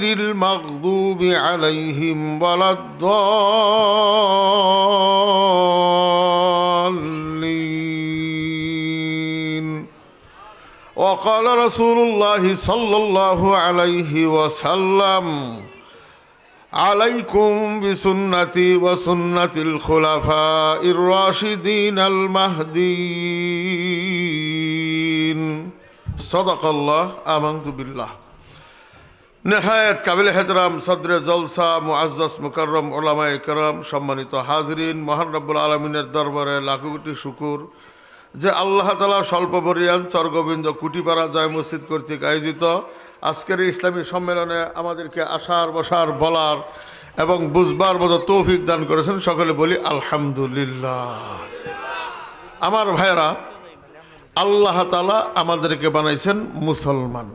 গায়রিল মাগদুবি আলাইহিম ওয়ালাদ-দাল্লিন। وقال رسول الله صلى الله عليه وسلم عليكم بسنتي وسنة الخلفاء الراشدين المهديين صدق الله آمنت بالله। নেহায়েত কাবিল এহতরাম সদরে জলসা মুআজ্জাজ মুকাররম উলামায়ে কেরাম, সম্মানিত হাজরিন, মহান রব্বুল আলামিনের দরবারে লাখো কোটি শুকর যে আল্লাহ তাআলা স্বল্প পরিমাণ চরগোবিন্দ কুটিপাড়া জয় মসজিদ কর্তৃক আয়োজিত আজকের ইসলামী সম্মেলনে আমাদেরকে আসার বসার বলার এবং বুঝবার মতো তৌফিক দান করেছেন। সকলে বলি আলহামদুলিল্লাহ। আমার ভাইরা, আল্লাহ তাআলা আমাদেরকে বানাইছেন মুসলমান,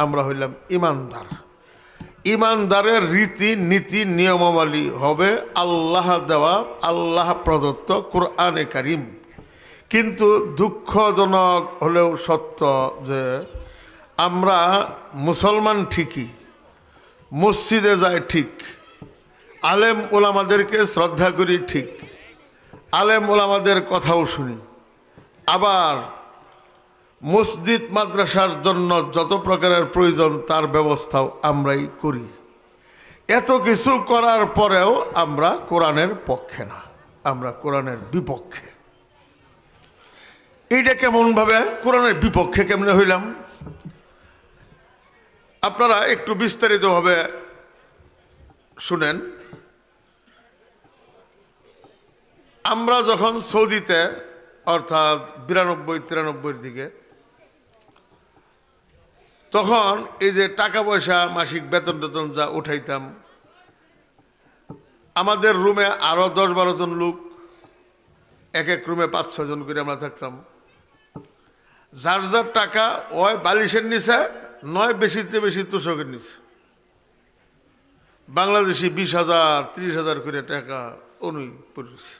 আমরা হইলাম ইমানদার। ইমানদারের রীতি নীতি নিয়মাবলী হবে আল্লাহ দেওয়া, আল্লাহ প্রদত্ত কোরআনে কারিম। কিন্তু দুঃখজনক হলেও সত্য যে আমরা মুসলমান ঠিকই, মসজিদে যাই ঠিক, আলেম ওলামাদেরকে শ্রদ্ধা করি ঠিক, আলেম ওলামাদের কথাও শুনি, আবার মসজিদ মাদ্রাসার জন্য যত প্রকারের প্রয়োজন তার ব্যবস্থাও আমরাই করি। এত কিছু করার পরেও আমরা কোরআনের পক্ষে না, আমরা কোরআনের বিপক্ষে। এইটা কেমনভাবে কোরআনের বিপক্ষে কেমনে হইলাম? আপনারা একটু বিস্তারিতভাবে শুনেন। আমরা যখন সৌদিতে অর্থাৎ 92-93 দিকে, তখন এই যে টাকা পয়সা মাসিক বেতন টেতন যা উঠাইতাম, আমাদের রুমে আরো 10-12 জন লোক, এক এক রুমে 5-6 জন করে আমরা থাকতাম। যার যার টাকা ওই বালিশের নিচে নয়, বেশিতে বেশি তোষকের নিচে। বাংলাদেশি 20,000 30,000 করে টাকা অনুই পড়েছে।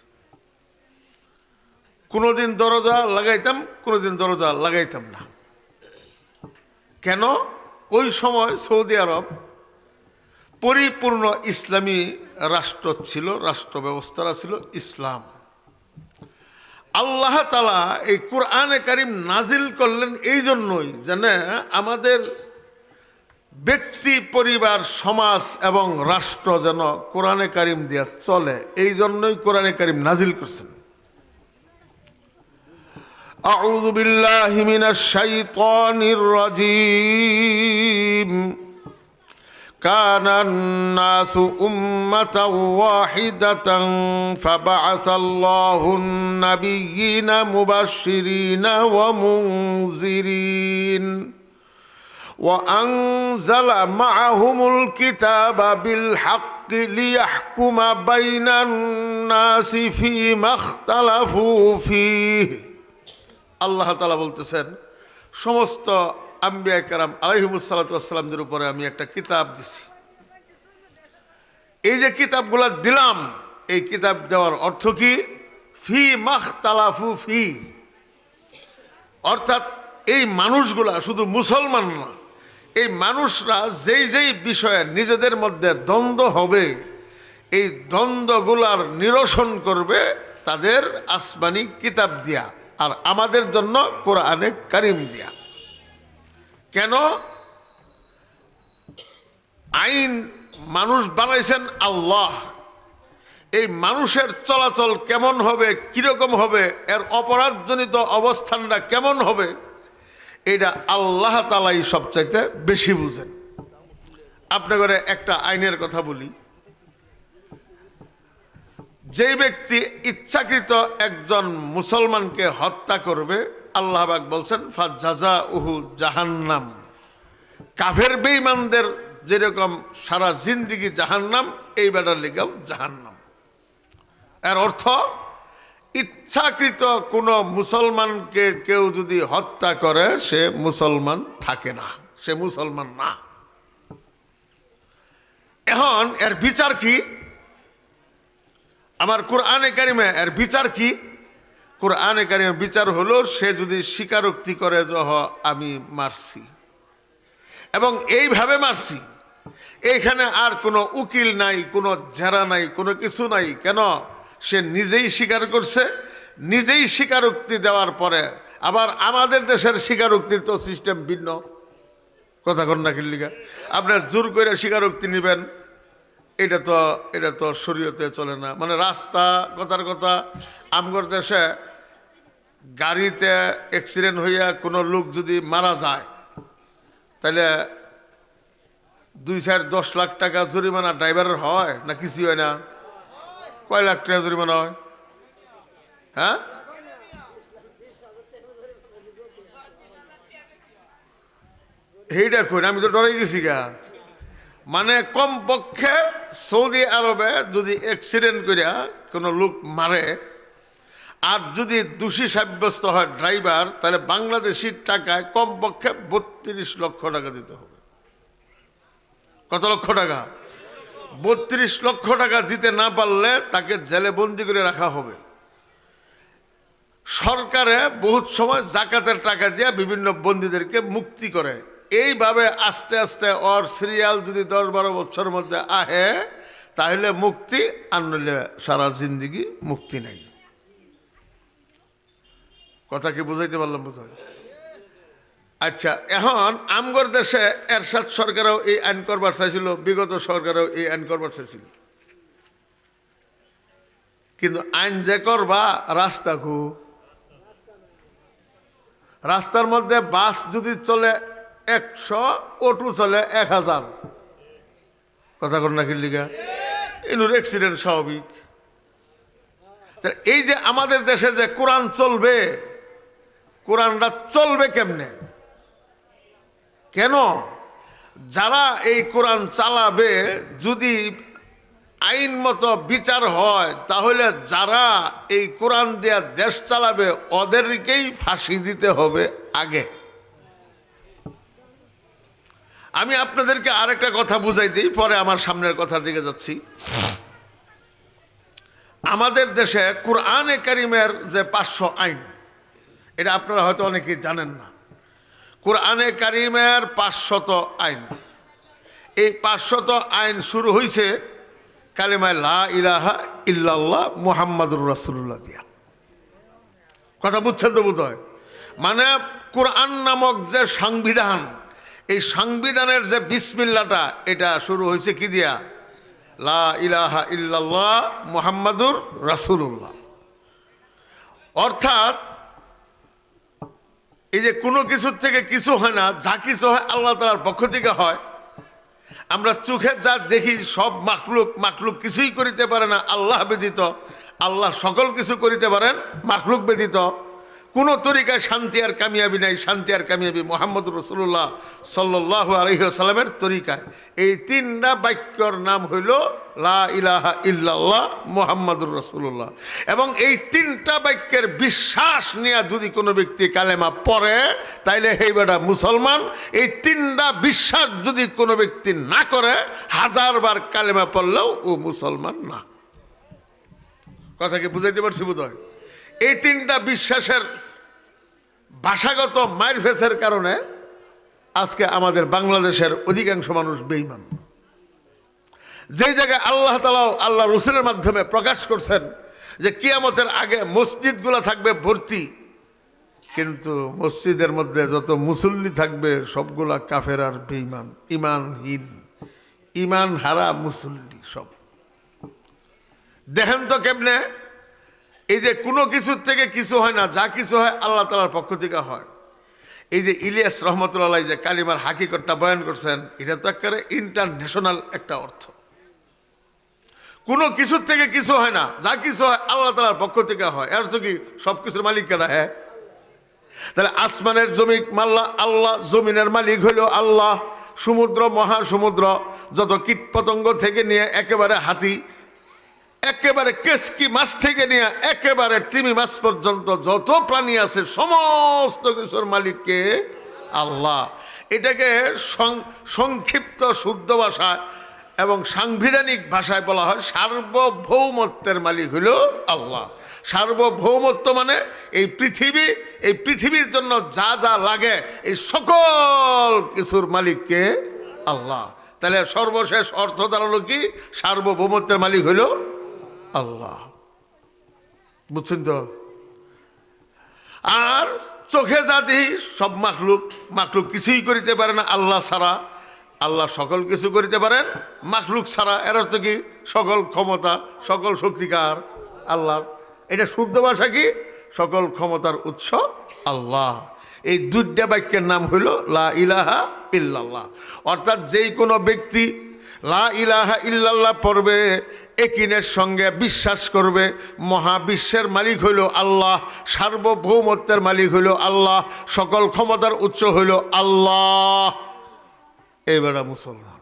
কোনোদিন দরজা লাগাইতাম, কোনোদিন দরজা লাগাইতাম না। কেন? ওই সময় সৌদি আরব পরিপূর্ণ ইসলামী রাষ্ট্র ছিল, রাষ্ট্র ব্যবস্থাটা ছিল ইসলাম। আল্লাহ তাআলা এই কোরআনে কারিম নাজিল করলেন এই জন্যই যেন আমাদের ব্যক্তি, পরিবার, সমাজ এবং রাষ্ট্র যেন কোরআনে কারিম দিয়ে চলে। এই জন্যই কোরআনে কারিম নাজিল করছেন। আউযু বিল্লাহি মিনাশ শাইতানির রাজীম। কানান নাসু উম্মাতাও ওয়াহিদাতান ফাবাআসাল্লাহুন নাবিয়্যিনা মুবাশশিরিনা ওয়া মুনযিরিন ওয়া আনজালা মাআহুমুল কিতাবা বিল হাক্কি লিয়াহকুমা বাইনান নাসি ফীমা ইখতালাফু ফীহি। আল্লাহ তাআলা বলতেছেন, সমস্ত আম্বিয়া কেরাম আলাইহিমুস সালাতু ওয়াস সালামদের উপরে আমি একটা কিতাব দিছি। এই যে কিতাবগুলো দিলাম, এই কিতাব দেওয়ার অর্থ কি? ফি মাখতালাফু ফি, অর্থাৎ এই মানুষগুলা শুধু মুসলমান না, এই মানুষরা যেই যেই বিষয়ে নিজেদের মধ্যে দ্বন্দ্ব হবে, এই দ্বন্দ্বগুলার নিরসন করবে তাদের আসমানি কিতাব দিয়া, আর আমাদের জন্য কোরআনে কারিম দিয়া। কেন? আইন মানুষ বানাইছেন আল্লাহ। এই মানুষের চলাচল কেমন হবে, কিরকম হবে, এর অপরাধজনিত অবস্থানটা কেমন হবে, এটা আল্লাহ তাআলাই সবচাইতে বেশি বুঝেন। আপনাদের একটা আইনের কথা বলি। যে ব্যক্তি ইচ্ছাকৃত একজন মুসলমানকে হত্যা করবে, আল্লাহ পাক বলছেন ফাজাযাউহু জাহান্নাম। কাফের বেঈমানদের যেরকম সারা জিন্দেগি জাহান্নাম, এই বেটার লেগেও জাহান্নাম। এর অর্থ ইচ্ছাকৃত কোনো মুসলমানকে কেউ যদি হত্যা করে, সে মুসলমান থাকে না, সে মুসলমান না। এখন এর বিচার কি? আমার কোরআনে কারিমে এর বিচার কি? কোরআনে কারিমে বিচার হলো, সে যদি স্বীকারোক্তি করে যে আমি মারছি এবং এইভাবে মারছি, এইখানে আর কোনো উকিল নাই, কোনো জেরা নাই, কোনো কিছু নাই। কেন? সে নিজেই স্বীকার করছে। নিজেই স্বীকারোক্তি দেওয়ার পরে আবার আমাদের দেশের স্বীকারোক্তির তো সিস্টেম ভিন্ন। কথা কন না কিল্লিগা? আপনার জোর করে স্বীকারোক্তি নেবেন, এটা তো শরীয়তে চলে না। মানে রাস্তা, কথার কথা, আমগর দেশে গাড়িতে অ্যাক্সিডেন্ট হইয়া কোনো লোক যদি মারা যায়, তাহলে 2-10 লাখ টাকা জরিমানা ড্রাইভারের হয় না? কিছু হয় না? কয় লাখ টাকা জরিমানা হয়? হ্যাঁ, এইটা কই, আমি তো ডরাই গেছি গা। মানে কমপক্ষে সৌদি আরবে যদি অ্যাক্সিডেন্ট করিয়া কোনো লোক মারে আর যদি দোষী সাব্যস্ত হয় ড্রাইভার, তাহলে বাংলাদেশি টাকায় কমপক্ষে 32 লক্ষ টাকা দিতে হবে। কত লক্ষ টাকা? 32 লক্ষ টাকা দিতে না পারলে তাকে জেলে বন্দি করে রাখা হবে। সরকারে বহুত সময় জাকাতের টাকা দিয়ে বিভিন্ন বন্দীদেরকে মুক্তি করে। এইভাবে আস্তে আস্তে ওর সিরিয়াল যদি 10-12 বছরের মধ্যে আহে, তাহলে মুক্তি, আর নইলে সারা জিন্দিগি মুক্তি নাই। কথা কি বুঝাইতে পারলাম? বোধহয়। আচ্ছা, এখন আমগর দেশে এরশাদ সরকারও এই আইন করবার চাইছিল, বিগত সরকারও এই আইন করবার চাইছিল, কিন্তু আইন যে করবা রাস্তা খুব, রাস্তার মধ্যে বাস যদি চলে 100, অটো চলে 1000। কথা কর না কিল্লিগা? এনুর অ্যাক্সিডেন্ট স্বাভাবিক। এই যে আমাদের দেশে যে কোরআন চলবে, কোরআনটা চলবে কেমনে? কেন? যারা এই কোরআন চালাবে, যদি আইন মতো বিচার হয়, তাহলে যারা এই কোরআন দিয়া দেশ চালাবে ওদেরকেই ফাঁসি দিতে হবে আগে। আমি আপনাদেরকে আরেকটা কথা বুঝাই দিই, পরে আমার সামনের কথার দিকে যাচ্ছি। আমাদের দেশে কুরআনে কারিমের যে 500 আইন, এটা আপনারা হয়তো অনেকেই জানেন না। কুরআনে কারিমের 500 আইন, এই 500 আইন শুরু হয়েছে কালিমায় লা ইলাহা ইল্লাল্লাহ মুহাম্মাদুর রাসূলুল্লাহ দিয়া। কথা বুঝছেন তো বোধহয়? মানে কুরআন নামক যে সংবিধান, এই সংবিধানের যে বিসমিল্লাহটা, এটা শুরু হয়েছে কি দিয়া? লা ইলাহা ইল্লাল্লাহ মুহাম্মাদুর রাসূলুল্লাহ। অর্থাৎ এই যে কোনো কিছুর থেকে কিছু হয় না, যা কিছু হয় আল্লাহ তাআলার পক্ষ থেকে হয়। আমরা চোখে যা দেখি সব মাখলুক কিছুই করিতে পারে না আল্লাহ ব্যতীত। আল্লাহ সকল কিছু করিতে পারেন মাখলুক ব্যতীত। কোন তরিকায় শান্তি আর কামিয়াবি নাই। শান্তি আর কামিয়াবি মুহাম্মদুর রাসূলুল্লাহ সাল্লাল্লাহু আলাইহি ওয়াসাল্লামের তরিকায়। এই 3টা বাক্যর নাম হইল লা ইলাহা ইল্লাল্লাহ মুহাম্মাদুর রাসূলুল্লাহ। এবং এই 3টা বাক্যের বিশ্বাস নিয়ে যদি কোনো ব্যক্তি কালেমা পড়ে, তাইলে এই বেটা মুসলমান। এই 3টা বিশ্বাস যদি কোনো ব্যক্তি না করে, 1000 বার কালেমা পড়লেও ও মুসলমান না। কথা কি বুঝাইতে পারছি বোধহয়? এই 3টা বিশ্বাসের ভাষাগত মারফেসের কারণে আজকে আমাদের বাংলাদেশের অধিকাংশ মানুষ বেঈমান। যেই জায়গায় আল্লাহ তাআলা আল্লাহ রাসূলের মাধ্যমে প্রকাশ করছেন যে কিয়ামতের আগে মসজিদগুলো থাকবে ভর্তি, কিন্তু মসজিদের মধ্যে যত মুসল্লি থাকবে সবগুলা কাফের আর বেঈমান, ইমানহীন, ইমান হারা মুসল্লি সব। দেখেন তো কেমনে এই যে কোনো কিছুর থেকে কিছু হয় না, যা কিছু হয় আল্লাহ তাআলার পক্ষ থেকে হয়। এই যে ইলিয়াস রহমতুল্লাহ আলাইহি যে কালিমার হাকিকতটা বয়ান করছেন, এটা তো একেবারে ইন্টারন্যাশনাল একটা অর্থ। কোনো কিছুর থেকে কিছু হয় না, যা কিছু হয় আল্লাহ তাআলার পক্ষ থেকে হয়। এর তো কি সব কিছুর মালিক কারা? হ্যাঁ। তাহলে আসমানের জমিক মাল্লা আল্লাহ, জমিনের মালিক হইল আল্লাহ, সমুদ্র মহাসমুদ্র যত কীট পতঙ্গ থেকে নিয়ে একেবারে হাতি, একেবারে কেসকি মাছ থেকে নিয়ে একেবারে তিমি মাছ পর্যন্ত যত প্রাণী আছে সমস্ত কিছুর মালিককে আল্লাহ। এটাকে সংক্ষিপ্ত শুদ্ধ ভাষায় এবং সাংবিধানিক ভাষায় বলা হয় সার্বভৌমত্বের মালিক হইল আল্লাহ। সার্বভৌমত্ব মানে এই পৃথিবীর জন্য যা যা লাগে এই সকল কিছুর মালিককে আল্লাহ। তাহলে সর্বশেষ অর্থ দাঁড়ালো কি? সার্বভৌমত্বের মালিক হইল আল্লাহ। বুঝছেন তো? আর চোখে যা দেখি সব মাখলুক কিছুই করিতে পারে না আল্লাহ ছাড়া। আল্লাহ সকল কিছু করিতে পারেন, মাখলুক ছাড়া। এর অর্থ কি? সকল ক্ষমতা সকল শক্তিকার আল্লাহ। এটা শুদ্ধ ভাষা কি? সকল ক্ষমতার উৎস আল্লাহ। এই দুইটা বাক্যের নাম হইল লা ইলাহা ইল্লাল্লাহ। অর্থাৎ যেই কোনো ব্যক্তি লা ইলাহা ইল্লাল্লাহ পড়বে, একিনের সঙ্গে বিশ্বাস করবে মহাবিশ্বের মালিক হইল আল্লাহ, সার্বভৌমত্বের মালিক হইল আল্লাহ, সকল ক্ষমতার উৎস হইল আল্লাহ, এবারে মুসলমান।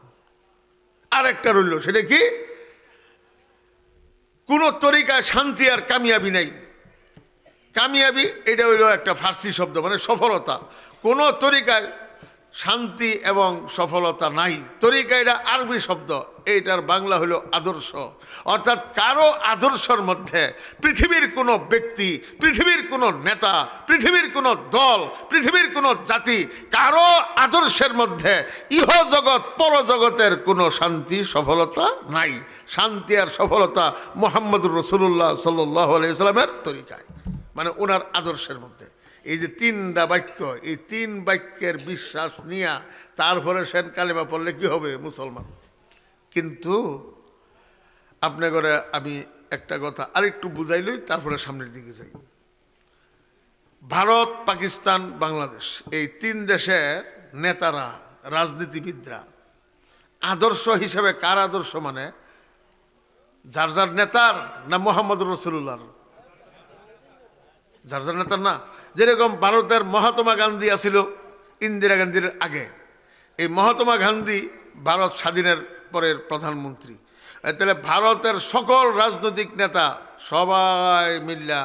আরেকটা রইল, সেটা কি? কোন তরিকায় শান্তি আর কামিয়াবি নাই। কামিয়াবি এটা হইল একটা ফার্সি শব্দ, মানে সফলতা। কোন তরিকায় শান্তি এবং সফলতা নাই। তরিকা এটা আরবি শব্দ, এইটার বাংলা হলো আদর্শ। অর্থাৎ কারো আদর্শের মধ্যে পৃথিবীর কোনো ব্যক্তি, পৃথিবীর কোনো নেতা, পৃথিবীর কোনো দল, পৃথিবীর কোনো জাতি, কারো আদর্শের মধ্যে ইহজগৎ পরজগতের কোনো শান্তি সফলতা নাই। শান্তি আর সফলতা মুহাম্মদুর রাসূলুল্লাহ সাল্লাল্লাহু আলাইহি ওয়াসাল্লামের তরিকায়, মানে ওনার আদর্শের মধ্যে। এই যে তিনটা বাক্য, এই তিন বাক্যের বিশ্বাস নিয়ে তারপরে সেন কালেমা পড়লে কি হবে? মুসলমান। কিন্তু আপনি করে আমি একটা কথা আরেকটু বুঝাইলই, তারপরে সামনের দিকে যাই। ভারত, পাকিস্তান, বাংলাদেশ, এই তিন দেশের নেতারা, রাজনীতিবিদরা আদর্শ হিসেবে কার আদর্শ? মানে যার যার নেতার না মুহাম্মদুর রাসূলুল্লাহর? যার যার নেতার না। যেরকম ভারতের মহাত্মা গান্ধী আছিল ইন্দিরা গান্ধীর আগে। এই মহাত্মা গান্ধী ভারত স্বাধীনের পরের প্রধানমন্ত্রী। তাহলে ভারতের সকল রাজনৈতিক নেতা সবাই মিল্লা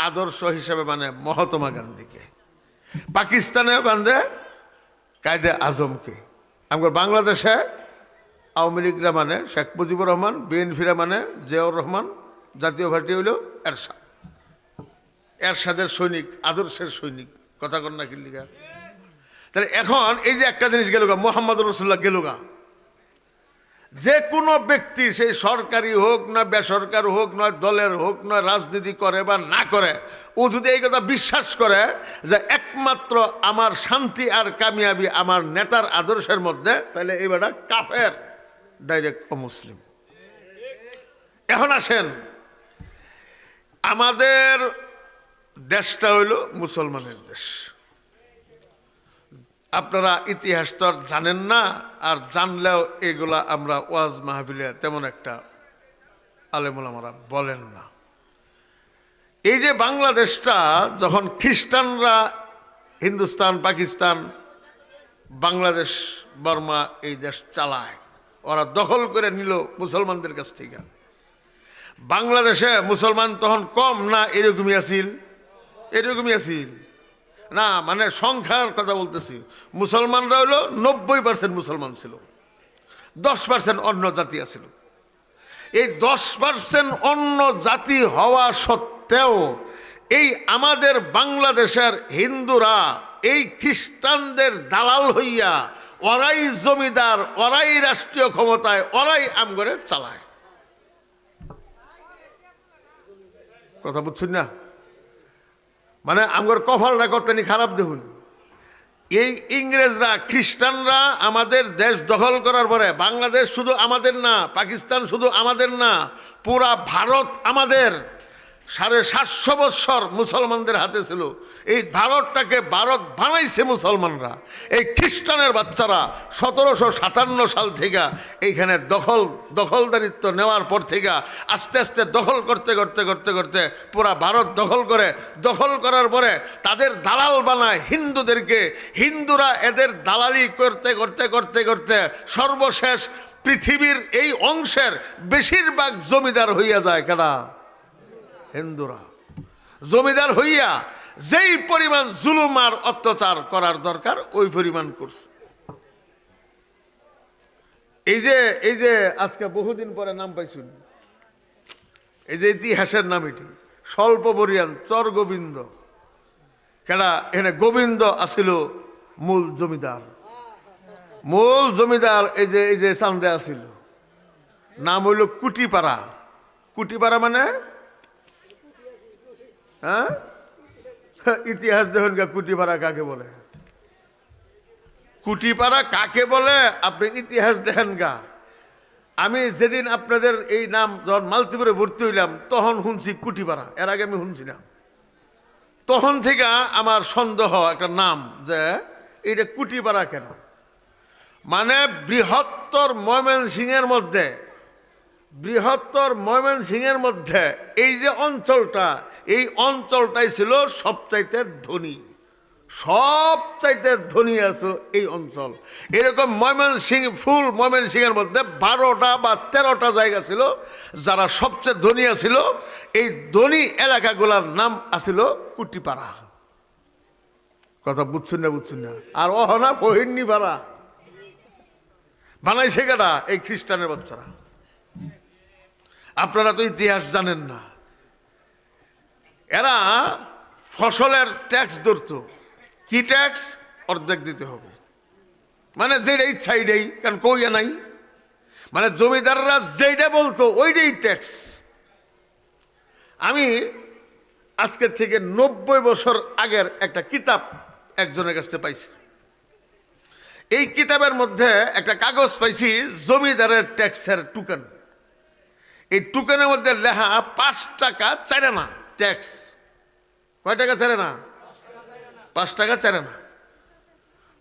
আদর্শ হিসেবে মানে মহাত্মা গান্ধীকে। পাকিস্তানে বান্ধে কায়দে আজমকে। আমার বাংলাদেশে আওয়ামী লীগরা মানে শেখ মুজিবুর রহমান, বিএনপিরা মানে জিয়াউর রহমান, জাতীয় পার্টি হইল এরশাদ। এরশাদের সৈনিক, আদর্শের সৈনিক। কথা কন না কিল্লিগা? তাহলে এখন এই যে একটা জিনিস গেল গা, মুহাম্মদুর রাসূলুল্লাহ গেল গা। যে কোনো ব্যক্তি, সেই সরকারি হোক না বেসরকারি হোক, নয় দলের হোক, নয় রাজনীতি করে বা না করে, ও যদি এই কথা বিশ্বাস করে যে একমাত্র আমার শান্তি আর কামিয়াবি আমার নেতার আদর্শের মধ্যে, তাহলে এইবারটা কাফের, ডাইরেক্ট অমুসলিম। এখন আসেন, আমাদের দেশটা হইল মুসলমানের দেশ। আপনারা ইতিহাস তো আর জানেন না, আর জানলেও এগুলা আমরা ওয়াজ মাহফিলে তেমন একটা আলেম ওলামারা বলেন না। এই যে বাংলাদেশটা যখন খ্রিস্টানরা হিন্দুস্তান, পাকিস্তান, বাংলাদেশ, বর্মা এই দেশ চালায়, ওরা দখল করে নিল মুসলমানদের কাছ থেকে। বাংলাদেশে মুসলমান তখন কম না এরকমই আছিল? এরকমই আছিল না, মানে সংখ্যার কথা বলতেছি। মুসলমানরা হলো 90% মুসলমান ছিল, 10% অন্য জাতি আছিল। এই 10% অন্য জাতি হওয়া সত্ত্বেও এই আমাদের বাংলাদেশের হিন্দুরা এই খ্রিস্টানদের দালাল হইয়া ওরাই জমিদার, ওরাই রাষ্ট্রীয় ক্ষমতায়, ওরাই আমগরে চালায়। কথা বুঝছেন না? মানে আমগর কপালটা কতনি খারাপ দেখুন। এই ইংরেজরা, খ্রিস্টানরা আমাদের দেশ দখল করার পরে বাংলাদেশ শুধু আমাদের না, পাকিস্তান শুধু আমাদের না, পুরা ভারত আমাদের। 750 বৎসর মুসলমানদের হাতে ছিল। এই ভারতটাকে ভারত বানাইছে মুসলমানরা। এই খ্রিস্টানের বাচ্চারা 1757 সাল থেকে এইখানে দখলদারিত্ব নেওয়ার পর থেকে আস্তে আস্তে দখল করতে করতে করতে করতে পুরা ভারত দখল করে, দখল করার পরে তাদের দালাল বানায় হিন্দুদেরকে। হিন্দুরা এদের দালালি করতে করতে করতে করতে সর্বশেষ পৃথিবীর এই অংশের বেশিরভাগ জমিদার হইয়া যায়। কারা? হিন্দুরা। জমিদার হইয়া যেই পরিমাণ জুলুম আর অত্যাচার করার দরকার ওই পরিমাণ করছে। এই যে আজকে বহুদিন পরে নাম পাইছুন, এই যে ইতিহাসের নাম, এটি স্বল্প বরিয়ান চর গোবিন্দ। কেডা? এখানে গোবিন্দ আছিল মূল জমিদার। মূল জমিদার এই যে চান্দে আছিল, নাম হইল কুটিপাড়া। কুটিপাড়া মানে হ্যাঁ, ইতিহাস দেখুন গা, কুটিপাড়া কাকে বলে, কুটিপাড়া কাকে বলে আপনি ইতিহাস দেখেন গা। আমি যেদিন আপনাদের এই নাম যখন মালতীপুরে ভর্তি হইলাম তখন শুনছি কুটিপাড়া, এর আগে আমি শুনছি না। তখন থেকে আমার সন্দেহ একটা নাম যে এটা কুটিপাড়া কেন, মানে বৃহত্তর ময়মনসিংহের মধ্যে, বৃহত্তর ময়মনসিংহের মধ্যে এই যে অঞ্চলটা, এই অঞ্চলটাই ছিল সবচাইতে ধনী, সবচাইতে ধনী আছে এই অঞ্চল। এরকম ময়মনসিংহ, ফুল ময়মনসিংহের মধ্যে 12টা বা 13টা জায়গা ছিল যারা সবচেয়ে ধনী ছিল। এই ধনী এলাকাগুলোর নাম আছিল কুটিপাড়া। কথা বুঝছেন না? বুঝছেন না? আর অহনা ফহিন্নি পাড়া বানাইছে কেডা? এই খ্রিস্টানের বাচ্চারা। আপনারা তো ইতিহাস জানেন না। এরা ফসলের ট্যাক্স ধরত। কি ট্যাক্স? অর্ধেক দিতে হবে, মানে যেটা ইচ্ছা এইটাই, কারণ কইয়া নাই, মানে জমিদাররা যেটা বলতো ওইটাই ট্যাক্স। আমি আজকের থেকে 90 বছর আগের একটা কিতাব একজনের কাছ থেকে পাইছি। এই কিতাবের মধ্যে একটা কাগজ পাইছি, জমিদারের ট্যাক্সের টুকেন। এই টুকেনের মধ্যে লেখা 5 টাকা 4 আনা ট্যাক্স। কয় টাকা 4 আনা? 5 টাকা 4 আনা।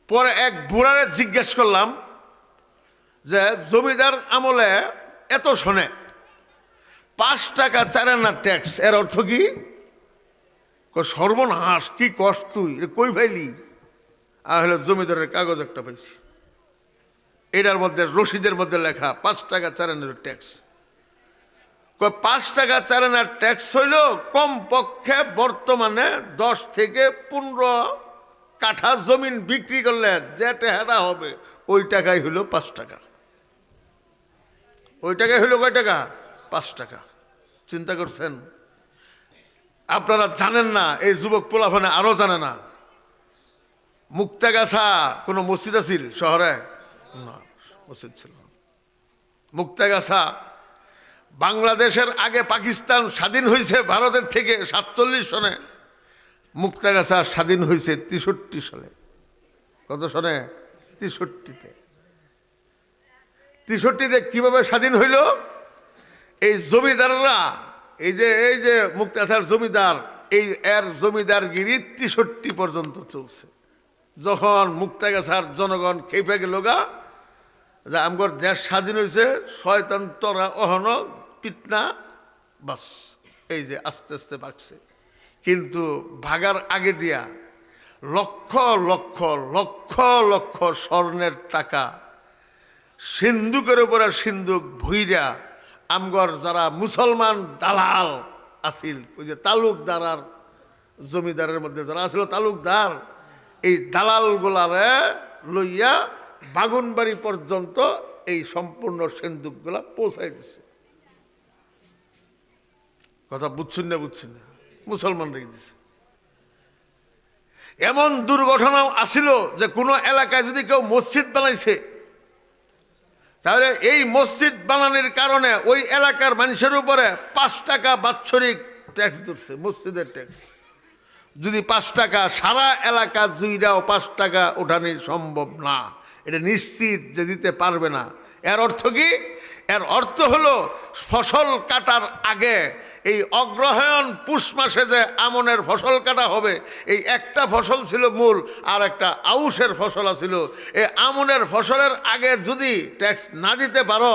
পরে এক বুড়ারে জিজ্ঞেস করলাম যে জমিদার আমলে এত শোনে 5 টাকা 4 আনা ট্যাক্স, এর অর্থ কি? সর্বনাশ, কি কষ্ট তুই, কই ভাইলি? আর হলো জমিদারের কাগজ একটা পাইছি, এটার মধ্যে রসিদের মধ্যে লেখা 5 টাকা 4 আনার ট্যাক্স। 5 টাকা 4 আনার ট্যাক্স হইল কমপক্ষে বর্তমানে 10 থেকে 15 কাঠা জমিন বিক্রি করলে যে টাকা হবে ওই টাকাই হইল 5 টাকা। ওই টাকাই হইল কয় টাকা? 5 টাকা। চিন্তা করছেন? আপনারা জানেন না, এই যুবক পোলাফানে আরো জানে না, মুক্তাগাছা কোনো মসজিদ আছিল শহরে? না, মসজিদ ছিল না। মুক্তাগাছা বাংলাদেশের আগে পাকিস্তান স্বাধীন হয়েছে ভারতের থেকে 47 সনে। মুক্তাগাছা স্বাধীন হয়েছে 63 সালে। কত সনে? 63-তে। 63-তে কিভাবে স্বাধীন হইল? এই জমিদাররা, এই যে মুক্তাগাছার জমিদার, এই এর জমিদারগিরি 63 পর্যন্ত চলছে। যখন মুক্তাগাছার জনগণ খেপে গেল গা, যে আমগর দেশ স্বাধীন হয়েছে, শয়তান তরা অহন পিটনা, বাস এই যে আস্তে আস্তে ভাগছে। কিন্তু ভাগার আগে দিয়া লক্ষ লক্ষ লক্ষ লক্ষ স্বর্ণের টাকা সিন্ধুকের উপরে সিন্ধুক ভুইরা আমগর যারা মুসলমান দালাল আছিল, ওই যে তালুকদার আর জমিদারের মধ্যে যারা আছিল তালুকদার, এই দালালগুলারে লইয়া বাগুনবাড়ি পর্যন্ত এই সম্পূর্ণ সিন্ধুকগুলা পৌঁছাই দিছে। কথা বুঝছেন না? বুঝছেন না? মুসলমান রেখে দিছে। এমন দুর্ঘটনাও আসিল যে কোনো এলাকায় যদি কেউ মসজিদ বানাইছে, তাহলে এই মসজিদ বানানোর কারণে ওই এলাকার মানুষের উপরে 5 টাকা বাৎসরিক ট্যাক্স ধরছে, মসজিদের ট্যাক্স। যদি 5 টাকা, সারা এলাকা জুইরাও 5 টাকা ওঠানো সম্ভব না, এটা নিশ্চিত যে দিতে পারবে না। এর অর্থ কি? এর অর্থ হলো ফসল কাটার আগে এই অগ্রহায়ণ পুষ মাসে যে আমনের ফসল কাটা হবে, এই একটা ফসল ছিল মূল, আর একটা আউশের ফসল ছিল। এই আমনের ফসলের আগে যদি ট্যাক্স না দিতে পারো,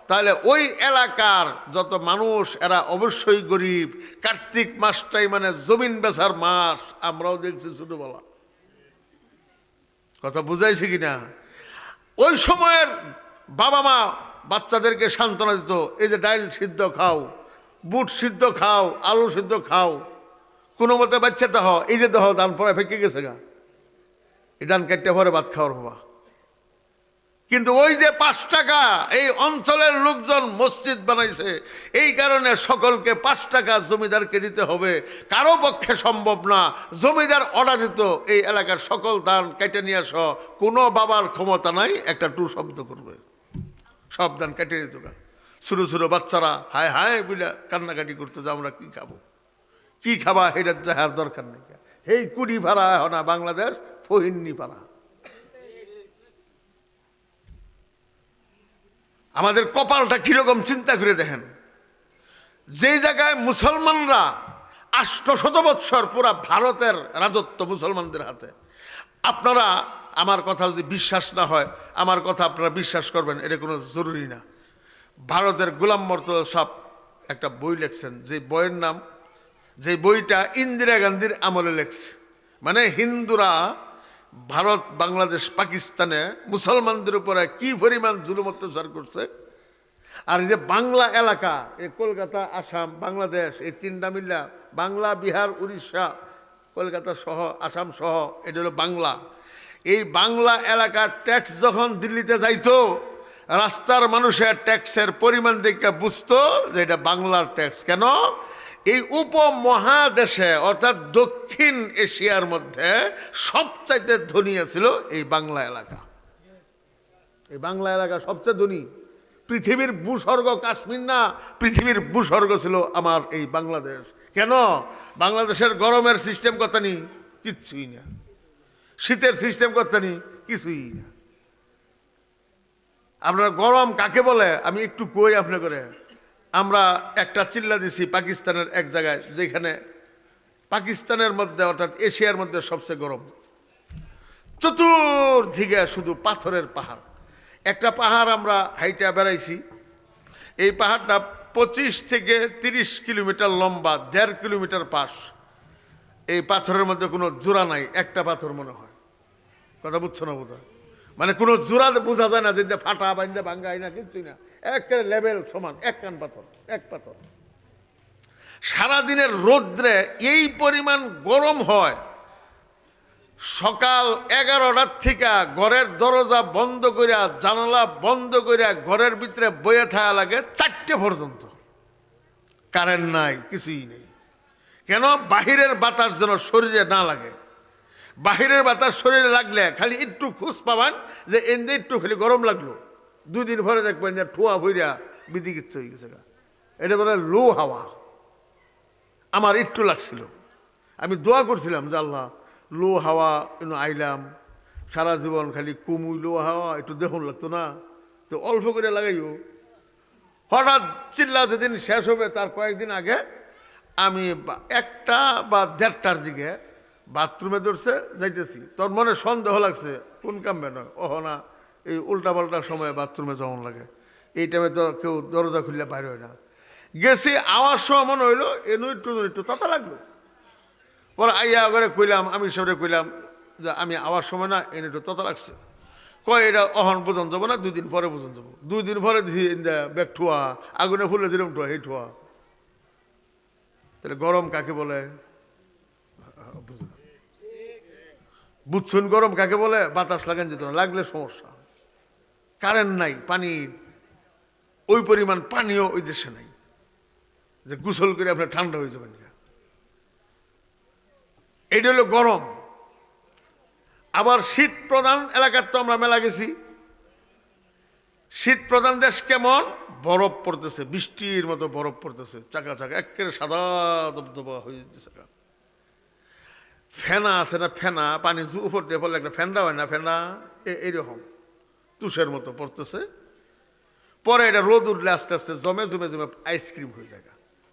তাহলে ওই এলাকার যত মানুষ এরা অবশ্যই গরিব। কার্তিক মাসটাই মানে জমিন বেচার মাস, আমরাও দেখছি ছোটবেলা। কথা বুঝাইছি কিনা? ওই সময়ের বাবা মা বাচ্চাদেরকে সান্ত্বনা দিত, এই যে ডাইল সিদ্ধ খাও, বুট সিদ্ধ খাও, আলু সিদ্ধ খাও, কোনো মতে বাচ্চা দেহ, এই যে দেহ দান পরে ফেঁকে গেছে গা, এই দান কাটতে পরে ভাত খাওয়ার বাবা। কিন্তু ওই যে 5 টাকা এই অঞ্চলের লোকজন মসজিদ বানাইছে, এই কারণে সকলকে 5 টাকা জমিদারকে দিতে হবে। কারো পক্ষে সম্ভব না, জমিদার অর্ডার দিত এই এলাকার সকল ধান কেটে নিয়ে আস, কোনো বাবার ক্ষমতা নাই একটা টু শব্দ করবে, সব ধান কেটে দিত। ছোটো ছোটো বাচ্চারা হায় হায় বুঝলা কান্নাকাটি করতো যে আমরা কি খাবো, কি খাবা এটা দেখার দরকার নেই। এই কুড়ি ভাড়া না বাংলাদেশ ফহিন্নি পাড়া। আমাদের কপালটা কিরকম চিন্তা করে দেখেন, যেই জায়গায় মুসলমানরা 800 বৎসর পুরা ভারতের রাজত্ব মুসলমানদের হাতে। আপনারা আমার কথা যদি বিশ্বাস না হয়, আমার কথা আপনারা বিশ্বাস করবেন, এটা কোনো জরুরি না। ভারতের গোলাম মর্তুজা সাহেব একটা বই লিখছেন, যে বইয়ের নাম, যে বইটা ইন্দিরা গান্ধীর আমলে লেখছে। মানে হিন্দুরা ভারত, বাংলাদেশ, পাকিস্তানে মুসলমানদের উপরে কি পরিমাণ জুলুম অত্যাচার করছে। আর এই যে বাংলা এলাকা, এই কলকাতা, আসাম, বাংলাদেশ, এই 3টা মিল্লা, বাংলা, বিহার, উড়িষ্যা, কলকাতা সহ, আসাম সহ, এটা হলো বাংলা। এই বাংলা এলাকার ট্যাক্স যখন দিল্লিতে যাইতো, রাস্তার মানুষের ট্যাক্সের পরিমাণ দেখে বুঝতো যে এটা বাংলার ট্যাক্স। কেন? এই উপমহাদেশে অর্থাৎ দক্ষিণ এশিয়ার মধ্যে সবচাইতে ধনী ছিল এই বাংলা এলাকা। এই বাংলা এলাকা সবচেয়ে ধনী। পৃথিবীর ভূস্বর্গ কাশ্মীর না, পৃথিবীর ভূস্বর্গ ছিল আমার এই বাংলাদেশ। কেন? বাংলাদেশের গরমের সিস্টেম করতে নি কিচ্ছুই না, শীতের সিস্টেম করতে নি কিছুই না। আপনার গরম কাকে বলে আমি একটু কই আপনি করে। আমরা একটা চিল্লা দিছি পাকিস্তানের এক জায়গায়, যেখানে পাকিস্তানের মধ্যে অর্থাৎ এশিয়ার মধ্যে সবচেয়ে গরম। চতুর্দিকে শুধু পাথরের পাহাড়। একটা পাহাড় আমরা হাইটা বেড়াইছি, এই পাহাড়টা 25 থেকে 30 কিলোমিটার লম্বা, 1.5 কিলোমিটার পাশ। এই পাথরের মধ্যে কোনো জোড়া নাই, একটা পাথর মনে হয়। কথা বুঝছো না বোধ হয়? মানে কোনো জোড়া বোঝা যায় না, যে ফাটা বাইন্দা ভাঙ্গাই না, কিচ্ছুই না, একের লেভেল সমান, এক কান পাথর, এক পাথর। সারাদিনের রৌদ্রে এই পরিমাণ গরম হয়। সকাল 11টার থেকে ঘরের দরজা বন্ধ করিয়া, জানালা বন্ধ করিয়া ঘরের ভিতরে বয়ে থাকা লাগে 4টে পর্যন্ত। কারেন্ট নাই, কিছুই নেই। কেন? বাহিরের বাতাস যেন শরীরে না লাগে। বাহিরের বাতাস শরীরে লাগলে খালি একটু খুশ পাবেন যে এনে একটু খালি গরম লাগলো, 2 দিন পরে দেখবেন যে ঠোয়া ভইরা বিদিকিচ্ছ হয়ে গেছে। এটা বলে লো হাওয়া। আমার একটু লাগছিল, আমি দোয়া করছিলাম যে আল্লাহ লো হাওয়া আইলাম, সারা জীবন খালি কুমুই লো হাওয়া, একটু দেখুন লাগতো না, তো অল্প করে লাগাইও। হঠাৎ চিল্লা যেদিন শেষ হবে তার কয়েকদিন আগে আমি 1টা বা 1.5টার দিকে বাথরুমে ধরছে যাইতেছি, তোর মনে সন্দেহ লাগছে কোন কামবে না, ওহ না এই উল্টা পাল্টার সময় বাথরুমে যেমন লাগে, এই টাইমে তো কেউ দরজা খুললে বাইরে হয় না। গেছি, আওয়ার সময় মনে হইলো এনু একটু তাতা লাগলো। পরে আইয়া করে কইলাম, আমি সরে কইলাম যে আমি আওয়ার সময় না এনে একটু তাতা লাগছে। কয় এটা অহন বোঝান যাবো না, 2 দিন পরে বোঝান যাবো। 2 দিন পরে দিছি ব্যাগ ঠোয়া, আগুনে ফুলে দিলাম ঠোয়া, এই ঠোয়া। তাহলে গরম কাকে বলে বুঝছুন? গরম কাকে বলে? বাতাস লাগান যেত না, লাগলে সমস্যা। কারেন্ট নাই, পানি ওই পরিমাণ পানিও ওই দেশে নাই যে গোসল করে আপনার ঠান্ডা হয়ে যাবেন। এইটা হলো গরম। আবার শীত প্রধান এলাকার তো আমরা মেলা গেছি। শীত প্রধান দেশ কেমন? বরফ পড়তেছে, বৃষ্টির মতো বরফ পড়তেছে, চাকা চাকা একেবারে সাদা দবদবা হয়ে যেতেছে। ফেনা আছে না, ফেনা পানি উপর দিয়ে পড়লে একটা ফেন্ডা হয় না, ফেনা এইরকম তুষের মতো পড়তেছে। পরে এটা রোদ উঠলে আস্তে আস্তে জমে জমে জমে আইসক্রিম হয়ে যায়,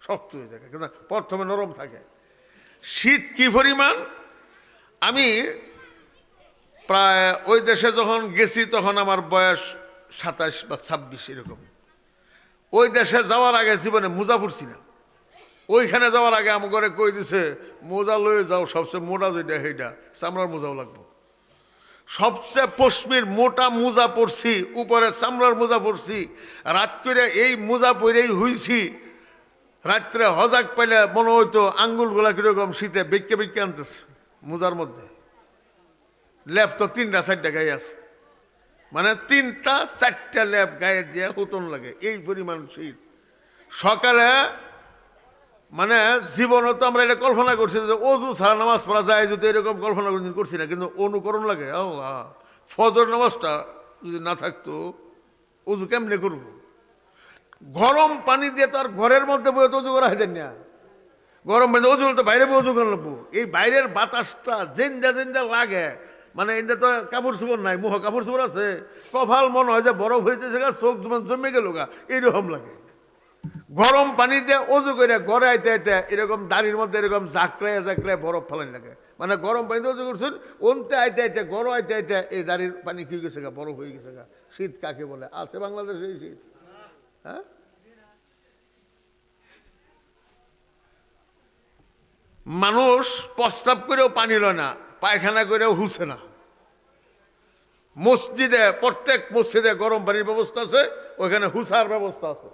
শক্ত হয়ে যায়, কিন্তু প্রথমে নরম থাকে। শীত কি পরিমাণ! আমি প্রায় ওই দেশে যখন গেছি তখন আমার বয়স 27 বা 26 এরকম। ওই দেশে যাওয়ার আগে জীবনে মোজা পড়ছি না। ওইখানে যাওয়ার আগে আমার ঘরে কই দিছে মোজা লয়ে যাও, সবচেয়ে মোটা যেটা সেইটা, চামড়ার মোজাও লাগবো। সবচেয়ে পশমির মোটা মোজা পরছি, উপরে চামড়ার মোজা পরছি। রাত করে এই মোজা পরেই হইছি। রাত্রে হজাক পাইলে মনে হইতো আঙ্গুলগুলা কিরকম শীতে বেঁকে বেঁকে আনতেছে মোজার মধ্যে। লেপ তো 3টা 4টা গায়ে আছে। মানে 3টা 4টা ল্যাব গায়ে দিয়ে হুতন লাগে, এই পরিমাণ শীত। সকালে মানে জীবনে তো আমরা এটা কল্পনা করছি যে অজু ছাড়া নামাজ পড়া যায়, যদি এরকম কল্পনা করছি না, কিন্তু অনুকরণ লাগে। আল্লাহ, ফজর নামাজটা যদি না থাকতো অজু কেমনে করব? গরম পানি দিয়ে তো আর ঘরের মধ্যে বয়ে তো অজু করা হয় না। গরম পানি অজু তো বাইরে বয়ে অজু করে নেবো। এই বাইরের বাতাসটা জেন্দা জেন্দা লাগে, মানে এদের তো কাপড় চোপড় নাই, মুখ কাপড় চোপড় আছে, কপাল মনে হয় যে বরফ হইতেছে, চোখ জমে গেল গা, এইরকম লাগে। গরম পানি দিয়ে অজু করে ঘরে আইতে আইতে এরকম দাড়ির মধ্যে এরকম জাকড়ায় জাকড়ায় বরফ ফেলান লাগে। মানে গরম পানিতে অজু করছেন, অন্তে আইতে আইতে গরম আইতে আইতে এই দাড়ির পানি কি গেছে গা, বরফ হয়ে গেছে গা। শীত কাকে বলে? আছে বাংলাদেশে এই শীত? হ্যাঁ, মানুষ প্রস্রাব করেও পানি লয় না, পায়খানা করেও হুসে না। মসজিদে, প্রত্যেক মসজিদে গরম পানির ব্যবস্থা আছে, ওইখানে হুসার ব্যবস্থা আছে।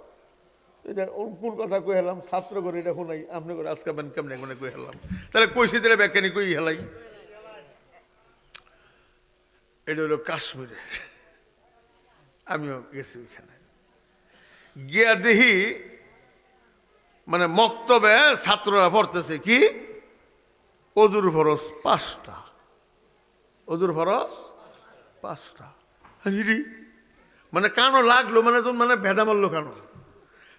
এটা কোন কথা কই হেলাম, ছাত্র করে এটা শোনাই, আপনি করে আজকে কেমনে কেমনে কই হেলাম, তাহলে কইছি দিলে ব্যাখ্যানি কই হেলাই। এটা হলো কাশ্মীরে, আমিও গেছি ওইখানে গিয়া দেখি, মানে মক্তবে ছাত্ররা পড়তেছে কি, অজুর ফরজ 5টা, অজুর ফরজ 5টা। মানে কানো লাগলো, মানে তুমি মানে ভেদা মারলো কানো।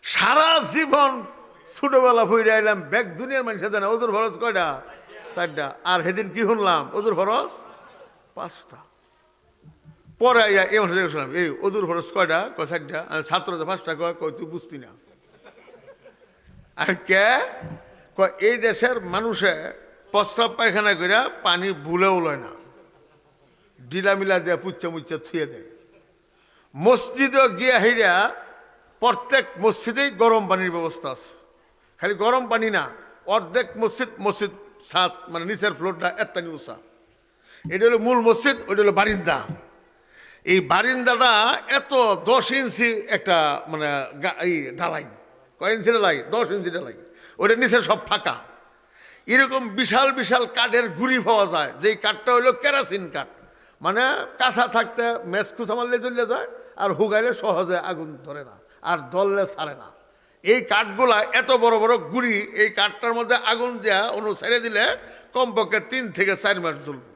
সারা জীবন ছোটবেলা ফিরে আইলাম, ব্যাগ দুনিয়ার মানুষ জানে অজুর ফরজ কয়টা? 4টা। আর সেদিন কি শুনলাম, অজুর ফরজ 5টা। পরে আইয়া এই মানুষ শুনলাম, এই অজুর ফরজ কয়টা? 4টা। ছাত্র 5টা কয়, তুই বুঝতি না। আর কে কয়, এই দেশের মানুষে প্রস্রাব পায়খানা করে পানি ভুলেও লয় না, ডিলামিলা দিয়ে পুচ্চা মুচ্চা থুয়ে দেয়। মসজিদও গিয়া হইরা প্রত্যেক মসজিদেই গরম পানির ব্যবস্থা আছে। খালি গরম পানি না, অর্ধেক মসজিদ ছাদ, মানে নিচের ফ্লোরটা এত্তানি উঁচা। এটা হলো মূল মসজিদ, ওইটা হলো বারিন্দা। এই বারিন্দাটা এত 10 ইঞ্চি একটা মানে এই ঢালাই, কয় ইঞ্চি ঢালাই? 10 ইঞ্চি ঢালাই। ওইটা নিচে সব ফাঁকা। এরকম বিশাল বিশাল কাঠের গুড়ি পাওয়া যায়, যেই কাঠটা হইলো কেরাসিন কাঠ। মানে কাঁচা থাকতে মেস খুঁচা মারলে জ্বলে যায়, আর হুগাইলে সহজে আগুন ধরে না, আর দললে ছাড়ে না। এই কাঠগুলা এত বড় বড় গুড়ি, এই কাঠটার মধ্যে আগুন দেওয়া ছেড়ে দিলে কমপক্ষে 3 থেকে 4 মাস জ্বলবে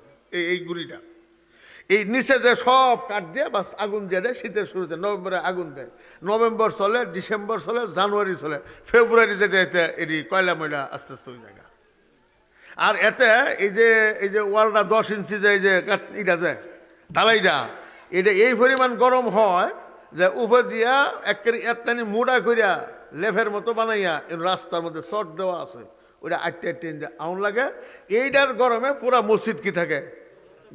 এই গুড়িটা। এই নিচে যে সব কাঠ দিয়ে বাস আগুন দিয়ে দেয়। শীতের শুরুতে নভেম্বরে আগুন দেয়, নভেম্বর চলে, ডিসেম্বর চলে, জানুয়ারি চলে, ফেব্রুয়ারি যেতে যেতে এটি কয়লা ময়লা আস্তে আস্তে ওই জায়গা। আর এতে এই যে ওয়ালটা 10 ইঞ্চি যে এই যে ইটা যে ঢালাইটা, এটা এই পরিমাণ গরম হয় যে উপর দিয়া এত্তানি মুড়া করিয়া লেফের মতো বানাইয়া রাস্তার মধ্যে চট দেওয়া আছে, ওইটা আটটা আউন লাগে। এইটার গরমে পুরা মসজিদ কি থাকে,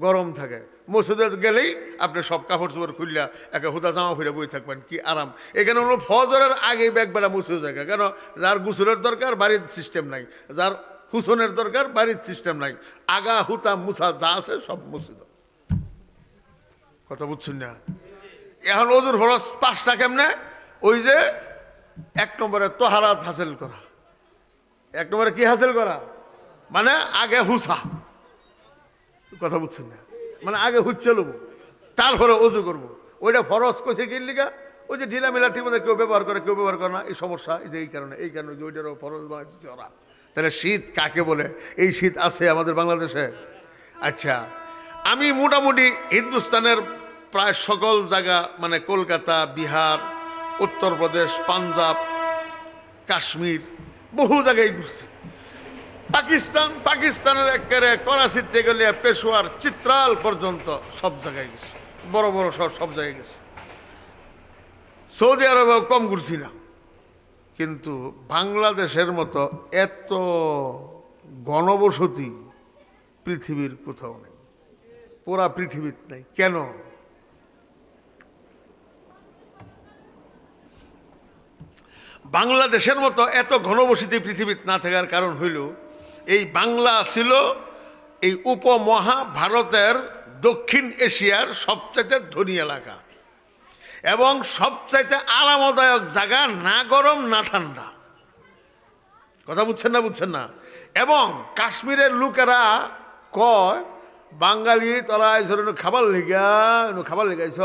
গরম থাকে। মসজিদে গেলেই আপনি সব কাপড় চোপড় খুললা একে হুদা জামা ফিরে বই থাকবেন, কি আরাম। এখানে হলো ফজরের আগেই ব্যাগ বেড়া মুছে জায়গা, কেন যার গোসলের দরকার বাড়ির সিস্টেম নাই, যার হুসনের দরকার বাড়ির সিস্টেম নাই, আগা হুতা মুছা যা আছে সব মসজিদ। কথা বুঝছেন না? এখন অজুর ফরজ 5টা কেমনে? ওই যে 1 নম্বরে তোহারাত হাসিল করা। 1 নম্বরে কি হাসিল করা? মানে আগে হুসা। কথা বুঝছেন না? মানে আগে হুচ্ছে লবো, তারপরে অজু করবো। ওইটা ফরজ কইছে কি লিগা? ওই যে ঢিলা মিলা ঠিক মতো কেউ ব্যবহার করে, কেউ ব্যবহার করে না, এই সমস্যা। এই যে এই কারণে ওইটারও ফরজ বানাইছে ওরা। তাহলে শীত কাকে বলে? এই শীত আছে আমাদের বাংলাদেশে। আচ্ছা, আমি মোটামুটি হিন্দুস্তানের প্রায় সকল জায়গা, মানে কলকাতা, বিহার, উত্তরপ্রদেশ, পাঞ্জাব, কাশ্মীর, বহু জায়গায় ঘুরছি। পাকিস্তানের একেবারে করাচি থেকে গেলে পেশোয়ার, চিত্রাল পর্যন্ত সব জায়গায় গেছি, বড় বড় সব জায়গায় গেছি। সৌদি আরবেও কম ঘুরছি না। কিন্তু বাংলাদেশের মতো এত ঘনবসতি পৃথিবীর কোথাও নেই, পুরা পৃথিবীর নেই। কেন? বাংলাদেশের মতো এত ঘনবসতি পৃথিবীতে না থাকার কারণ হইল, এই বাংলা ছিল এই উপমহাভারতের দক্ষিণ এশিয়ার সবচাইতে ধনী এলাকা এবং সবচাইতে আরামদায়ক জায়গা, না গরম না ঠান্ডা। কথা বুঝছেন না? এবং কাশ্মীরের লোকেরা কয় বাঙালি তোরা আইস খাবার লিগাইছ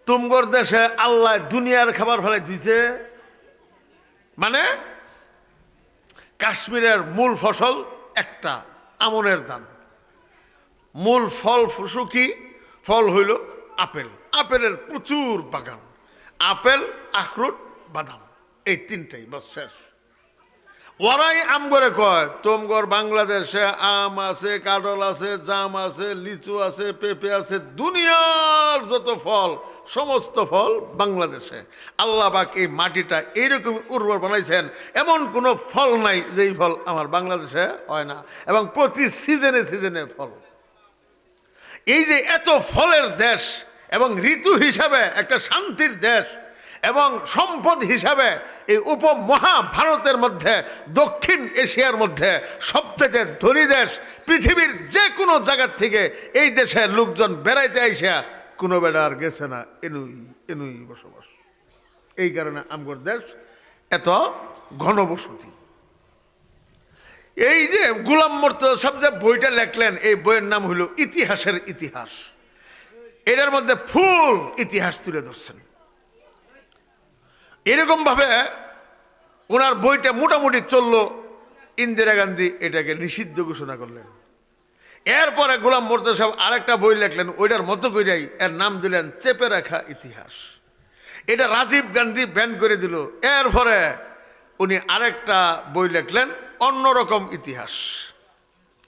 তুমগর দেশে আল্লাহ দুনিয়ার খাবার ফেলাই দিছে। মানে কাশ্মীরের মূল ফসল একটা আমনের ধান, মূল ফল কি ফল হইল আপেল, আপেলের প্রচুর বাগান, আপেল আখরোট বাদাম, এই তিনটাই বাস শেষ। ওরাই আম করে কয় তোমগর বাংলাদেশে আম আছে, কাঁঠাল আছে, জাম আছে, লিচু আছে, পেঁপে আছে, দুনিয়ার যত ফল সমস্ত ফল বাংলাদেশে। আল্লাহ পাক এই মাটিটা এইরকম উর্বর বানাইছেন, এমন কোনো ফল নাই যেই ফল আমার বাংলাদেশে হয় না, এবং প্রতি সিজনে সিজনে ফল। এই যে এত ফলের দেশ এবং ঋতু হিসাবে একটা শান্তির দেশ এবং সম্পদ হিসাবে এই উপমহাভারতের মধ্যে দক্ষিণ এশিয়ার মধ্যে সবথেকে ধনী দেশ, পৃথিবীর যে কোনো জায়গার থেকে এই দেশের লোকজন বেড়াইতে আইসা কোনো বেড়ার গেছে না, এনুই বসবাস। এই কারণে আমগর দেশ এত ঘনবসতি। এই যে গোলাম মুর্তজা সাহেব যে বইটা লেখলেন, এই বইয়ের নাম হলো ইতিহাসের ইতিহাস। এটার মধ্যে ফুল ইতিহাস তুলে ধরছেন। এরকম ভাবে ওনার বইটা মোটামুটি চললো, ইন্দিরা গান্ধী এটাকে নিষিদ্ধ ঘোষণা করলেন। এরপরে গোলাম মুর্তজা সাহেব আরেকটা বই লেখলেন, ওইটার মতো কইরাই এর নাম দিলেন চেপে রাখা ইতিহাস। এটা রাজীব গান্ধী ব্যান করে দিল। এরপরে উনি আরেকটা বই লেখলেন অন্যরকম ইতিহাস।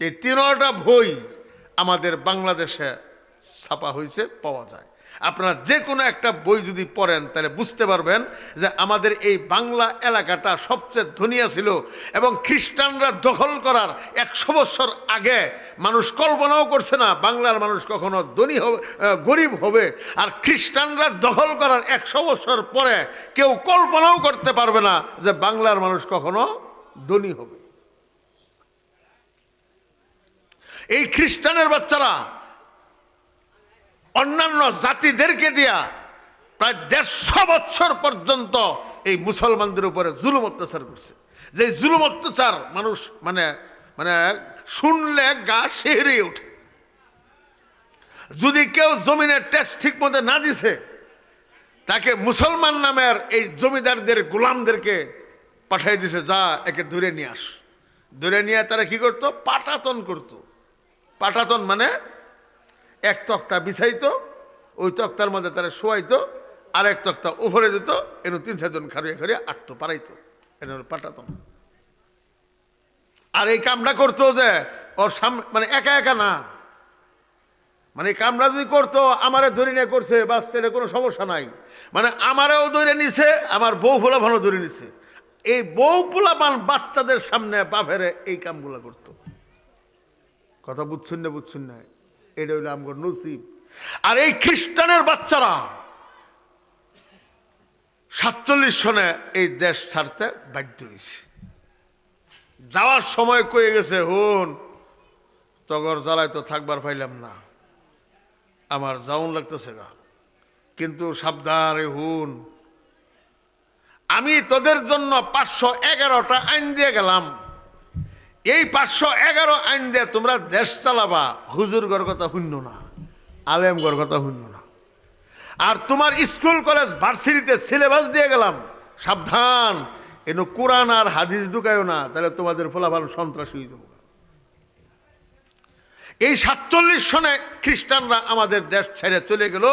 এই তিনটা বই আমাদের বাংলাদেশে ছাপা হয়েছে, পাওয়া যায়। আপনারা যে কোনো একটা বই যদি পড়েন তাহলে বুঝতে পারবেন যে আমাদের এই বাংলা এলাকাটা সবচেয়ে ধনিয়া ছিল, এবং খ্রিস্টানরা দখল করার 100 বছর আগে মানুষ কল্পনাও করছে না বাংলার মানুষ কখনো ধনী হবে, গরিব হবে। আর খ্রিস্টানরা দখল করার 100 বছর পরে কেউ কল্পনাও করতে পারবে না যে বাংলার মানুষ কখনো ধনী হবে। এই খ্রিস্টানের বাচ্চারা অন্যান্য জাতিদেরকে দিয়া প্রায় 150 বছর পর্যন্ত এই মুসলমানদের উপরে জুলুম অত্যাচার করছে। যে জুলুম অত্যাচার মানুষ মানে মানে শুনলে গা শিহরে ওঠে। যদি কেউ জমিনের ট্যাক্স ঠিক মতো না দিছে, তাকে মুসলমান নামের এই জমিদারদের গোলামদেরকে পাঠিয়ে দিছে, যা একে ধরে নিয়ে আস। ধরে নিয়ে তারা কি করতো? পাটাতন করতো। পাটাতন মানে এক তক্তা বিছাইতো, ওই তক্তার মধ্যে তারা শোয়াইতো, আর এক তক্তা উপরে দিত, এনে 3-4 জন খারিয়ে খারিয়ে আটতো, পারাইতো, এনে পাটাতন। আর এই কামটা করতো যে ওর সামনে মানে একা একা না, মানে এই কামটা যদি করতো আমারে ধরে নিয়ে করছে, বাস ছেলে কোনো সমস্যা নাই, মানে আমারেও ধরে নিছে, আমার বউ পোলাপানও ধরে নিছে। এই বউ পোলাপান বাচ্চাদের সামনে বাপেরে এই কামগুলো করতো। কথা বুঝছেন না? বুঝছেন না? এটা হইলো আমগর নসিব। আর এই খ্রিস্টানের বাচ্চারা 47 সনে এই দেশ ছাড়তে বাধ্য হয়েছে। যাওয়ার সময় কয়ে গেছে, হুন তগর জ্বালায় তো থাকবার পাইলাম না, আমার যাওন লাগতেছে গা, কিন্তু সাবধানে হুন, আমি তোদের জন্য 511টা আইন দিয়ে গেলাম। এই 511 আইন দিয়ে তোমরা দেশ চালাবা, হুজুর গর কথা শুনল না, আলেম গর কথা শুনল না। আর তোমার স্কুল কলেজ ভার্সিটিতে সিলেবাস দিয়ে গেলাম, সাবধান এন কোরআন আর হাদিস ঢুকায়ও না, তাহলে তোমাদের ফলাফল সন্ত্রাসী হয়ে যাবে। এই 47 সনে খ্রিস্টানরা আমাদের দেশ ছেড়ে চলে গেল।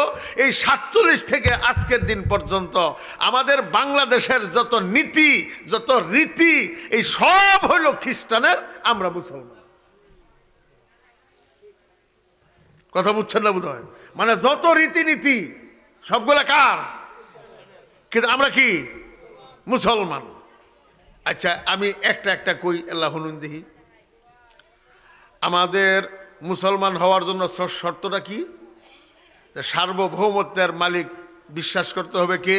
এই 47 থেকে আজকের দিন পর্যন্ত আমাদের বাংলাদেশের যত নীতি, যত রীতি, এই সব হইল খ্রিস্টানের, আমরা মুসলমান। কথা বুঝছেন না বোধ হয়? মানে যত রীতিনীতি সবগুলা কার? কিন্তু আমরা কি মুসলমান। আচ্ছা আমি একটা একটা কই, আল্লাহ হুনুন দেখি। আমাদের মুসলমান হওয়ার জন্য শর্তটা কি? সার্বভৌমত্বের মালিক বিশ্বাস করতে হবে কে?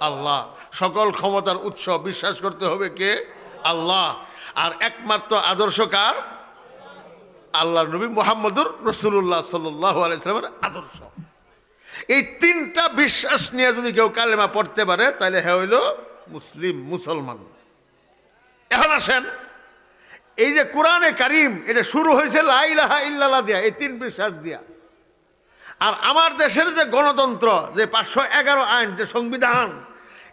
আল্লাহ। সকল ক্ষমতার উৎস বিশ্বাস করতে হবে কে? আল্লাহ। আর একমাত্র আদর্শ কার? আল্লাহর নবী মুহাম্মদুর রাসূলুল্লাহ সাল্লাল্লাহু আলাইহি ওয়াসাল্লামের আদর্শ। এই 3টা বিশ্বাস নিয়ে যদি কেউ কালেমা পড়তে পারে তাহলে হ্যাঁ হইল মুসলিম, মুসলমান। এখন আসেন এই যে কোরআনে কারিম, এটা শুরু হয়েছে লা ইলাহা ইল্লাল্লাহ দিয়া, এই 3 বিশ্বাস দিয়া। আর আমার দেশের যে গণতন্ত্র, যে 511 আইন, যে সংবিধান,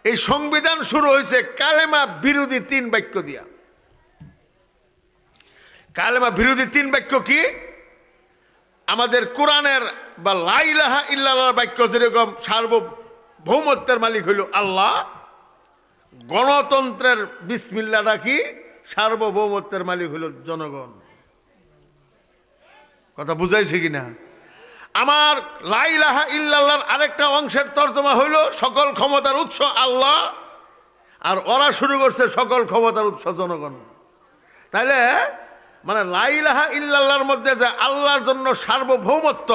এই সংবিধান শুরু হয়েছে কালেমা বিরোধী 3 বাক্য দিয়া। কালেমা বিরোধী 3 বাক্য কি? আমাদের কোরআনের বা লা ইলাহা ইল্লাল্লাহর বাক্য যেরকম সার্বভৌমত্বের মালিক হইল আল্লাহ, গণতন্ত্রের বিসমিল্লাহটা কি? সার্বভৌমত্বের মালিক হইল জনগণ। কথা বুঝাইছে কিনা? আমার লা ইলাহা ইল্লাল্লাহর আরেকটা অংশের তর্জমা হইল সকল ক্ষমতার উৎস আল্লাহ, আর ওরা শুরু করছে সকল ক্ষমতার উৎস জনগণ। তাইলে মানে লা ইলাহা ইল্লাল্লাহর মধ্যে যে আল্লাহর জন্য সার্বভৌমত্ব,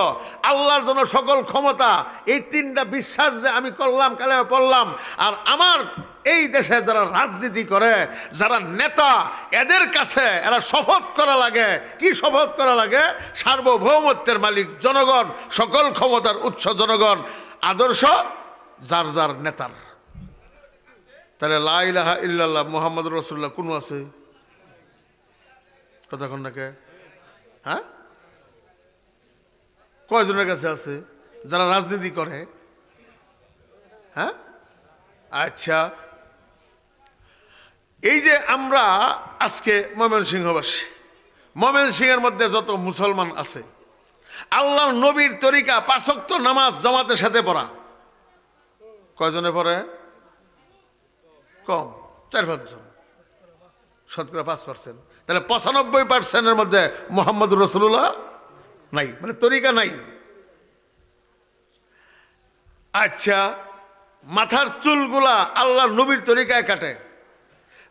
আল্লাহর জন্য সকল ক্ষমতা, এই 3টা বিশ্বাস যে আমি করলাম, কালেমা পড়লাম, আর আমার এই দেশে যারা রাজনীতি করে, যারা নেতা, এদের কাছে এরা শপথ করা লাগে। কি শপথ করা লাগে? সার্বভৌমত্বের মালিক জনগণ, সকল ক্ষমতার উৎস জনগণ, আদর্শ যার যার নেতার। তাহলে লা ইলাহা ইল্লাল্লাহ মুহাম্মাদুর রাসূলুল্লাহ কোন আছে? কথা কোন নাকি? হ্যাঁ, কয়জনের কাছে আছে যারা রাজনীতি করে? হ্যাঁ, আচ্ছা, এই যে আমরা আজকে ময়মনসিংহবাসী, ময়মনসিংহের মধ্যে যত মুসলমান আছে, আল্লাহর নবীর তরিকা 5 ওয়াক্ত নামাজ জামাতের সাথে পড়া কয়জনে পড়ে? কম, 4-5 জন, শতকরা 5%। তাহলে 95%-এর মধ্যে মুহাম্মদুর রাসূলুল্লাহ নাই, মানে তরিকা নাই। আচ্ছা, মাথার চুলগুলা আল্লাহর নবীর তরিকায় কাটে,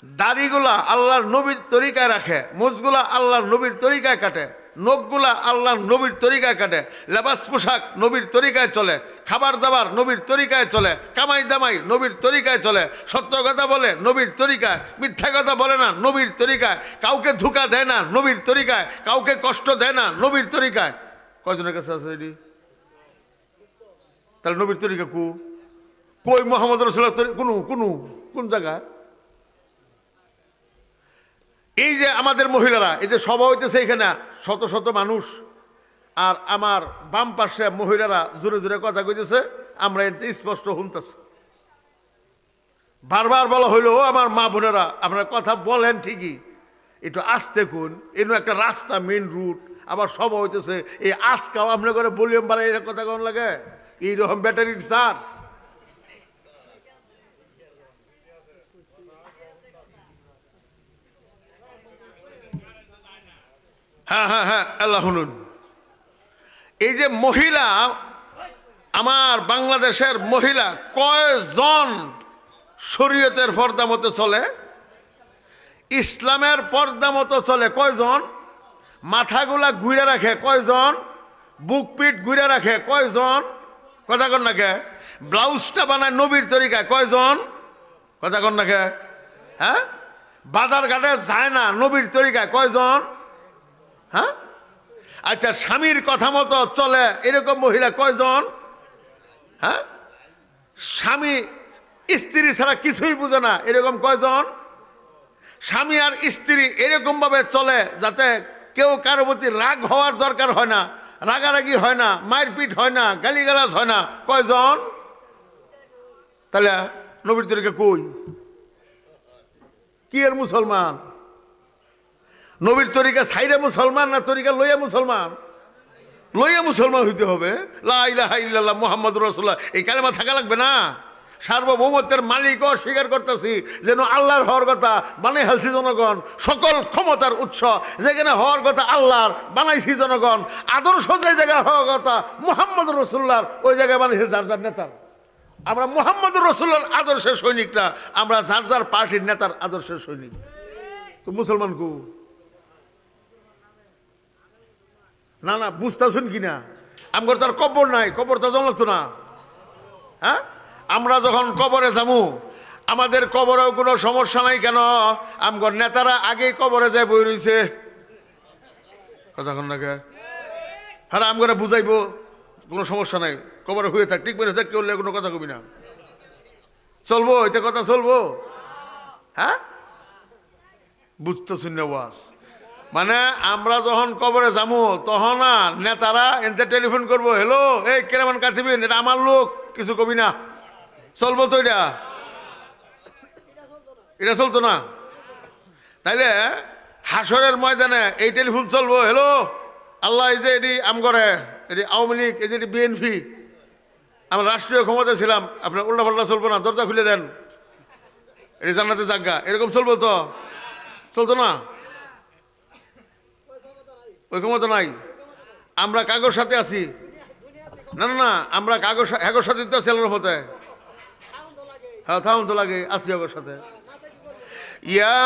দাড়িগুলা আল্লাহর নবীর তরিকায় রাখে, মুছগুলা আল্লাহর নবীর তরিকায় কাটে, নখগুলা আল্লাহর নবীর তরিকায় কাটে, লেবাস পোশাক নবীর তরিকায় চলে, খাবার দাবার নবীর তরিকায় চলে, কামাই দামাই নবীর তরিকায় চলে, সত্য কথা বলে নবীর তরিকায়, মিথ্যা কথা বলে না নবীর তরিকায়, কাউকে ধোঁকা দেয় না নবীর তরিকায়, কাউকে কষ্ট দেয় না নবীর তরিকায়। কয়জনের কাছে আছে এটি? তাহলে নবীর তরিকা কই? মুহাম্মদ রাসূলুল্লাহ কোন জায়গায়? এই যে আমাদের মহিলারা, এই যে সভা হইতেছে এখানে শত শত মানুষ, আর আমার বাম পাশে মহিলারা জোরে জোরে কথা কইতেছে, আমরা এতে স্পষ্ট শুনতেছি। বারবার বলা হইলো, ও আমার মা বোনেরা, আপনারা কথা বলেন ঠিকই, একটু আস্তে কোন, এর একটা রাস্তা, মেন রুট, আবার সভা হইতেছে, এই আজকাও আপনার করে ভলিউম বাড়াই কথা কেমন লাগে? এইরকম ব্যাটারির চার্জ। হ্যাঁ হ্যাঁ হ্যাঁ, আল্লাহ শুনুন। এই যে মহিলা, আমার বাংলাদেশের মহিলা কয়জন শরীয়তের পর্দা মতো চলে, ইসলামের পর্দা মতো চলে? কয়জন? মাথাগুলা ঘুরে রাখে কয়জন? বুক পিঠ ঘুরে রাখে কয়জন? কথা কন নাকে? ব্লাউজটা বানায় নবীর তরিকায় কয়জন? কথা কন নাকে? হ্যাঁ, বাজার ঘাটে যায় না নবীর তরিকায় কয়জন? হ্যাঁ, আচ্ছা, স্বামীর কথা মতো চলে এরকম মহিলা কয়জন? হ্যাঁ, স্বামী স্ত্রী ছাড়া কিছুই বুঝে না এরকম কয়জন? স্বামী আর স্ত্রী এরকম ভাবে চলে যাতে কেউ কারো প্রতি রাগ হওয়ার দরকার হয় না, রাগারাগি হয় না, মারপিট হয় না, গালিগালাজ হয় না, কয়জন? তাহলে নবীর তরিকা কই? কি এর মুসলমান? নবীর তরিকা ছাইরে মুসলমান না তরিকা লইয়া মুসলমান? লইয়া মুসলমান হইতে হবে। লা ইলাহা ইল্লাল্লাহ মুহাম্মাদুর রাসূলুল্লাহ, এই কালেমা থাকা লাগবে না? সার্বভৌমত্বের মালিক অস্বীকার করতেছি, যেন আল্লাহর হওয়ার কথা বানাই হালছি জনগণ, সকল ক্ষমতার উৎস যেখানে হওয়ার কথা আল্লাহর বানাইছি জনগণ, আদর্শ যে জায়গায় হওয়ার কথা মুহাম্মদুর রাসূলুল্লাহর, ওই জায়গায় বানাইছে যার যার নেতার। আমরা মুহাম্মদুর রাসূলুল্লাহর আদর্শের সৈনিকরা, আমরা যার যার পার্টির নেতার আদর্শের সৈনিক। তো মুসলমান কু? না না, বুঝতেছেন কিনা? আমার তার কবর নাই, কবর তো জানতো না। হ্যাঁ, আমরা যখন কবরে যাবো, আমাদের কবরেও কোনো সমস্যা নাই। কেন? আমগর নেতারা আগেই কবরে যায় বই রয়েছে। কথা কন না কে? হ্যাঁ, আমগরে বুঝাইবো কোনো সমস্যা নাই, কবরে হয়ে থাক, ঠিক বেড়ে থাক, কেউ কোনো কথা কবি না, চলবো, এটা কথা চলবো। হ্যাঁ, বুঝতেছেন না ওয়াজ? মানে আমরা যখন কবরে যাবো তখন না নেতারা এনতে টেলিফোন করবো, হ্যালো এই কেরামান কাতিবিন, এটা আমার লোক, কিছু কবি না, চলবো তো এটা? এটা চলতো না। তাইলে হাসরের ময়দানে এই টেলিফোন চলবো, হ্যালো আল্লাহ, এই যে এটি আম করে, এটি আওয়ামী লীগ, এই যে এটি বিএনপি, আমরা রাষ্ট্রীয় ক্ষমতা ছিলাম, আপনার উল্টা পাল্টা চলবো না, দরজা খুলে দেন, এটি জান্নাতে জায়গা, এরকম চলবো তো? চলতো না, ওই ক্ষমতা নাই। আমরা কাগজ সাথে আছি, না না না, আমরা কাগজ হ্যাগোর সাথে তো সেলের মতে, হ্যাঁ থাউন তো লাগে, আছি হ্যাগোর সাথে। ইয়া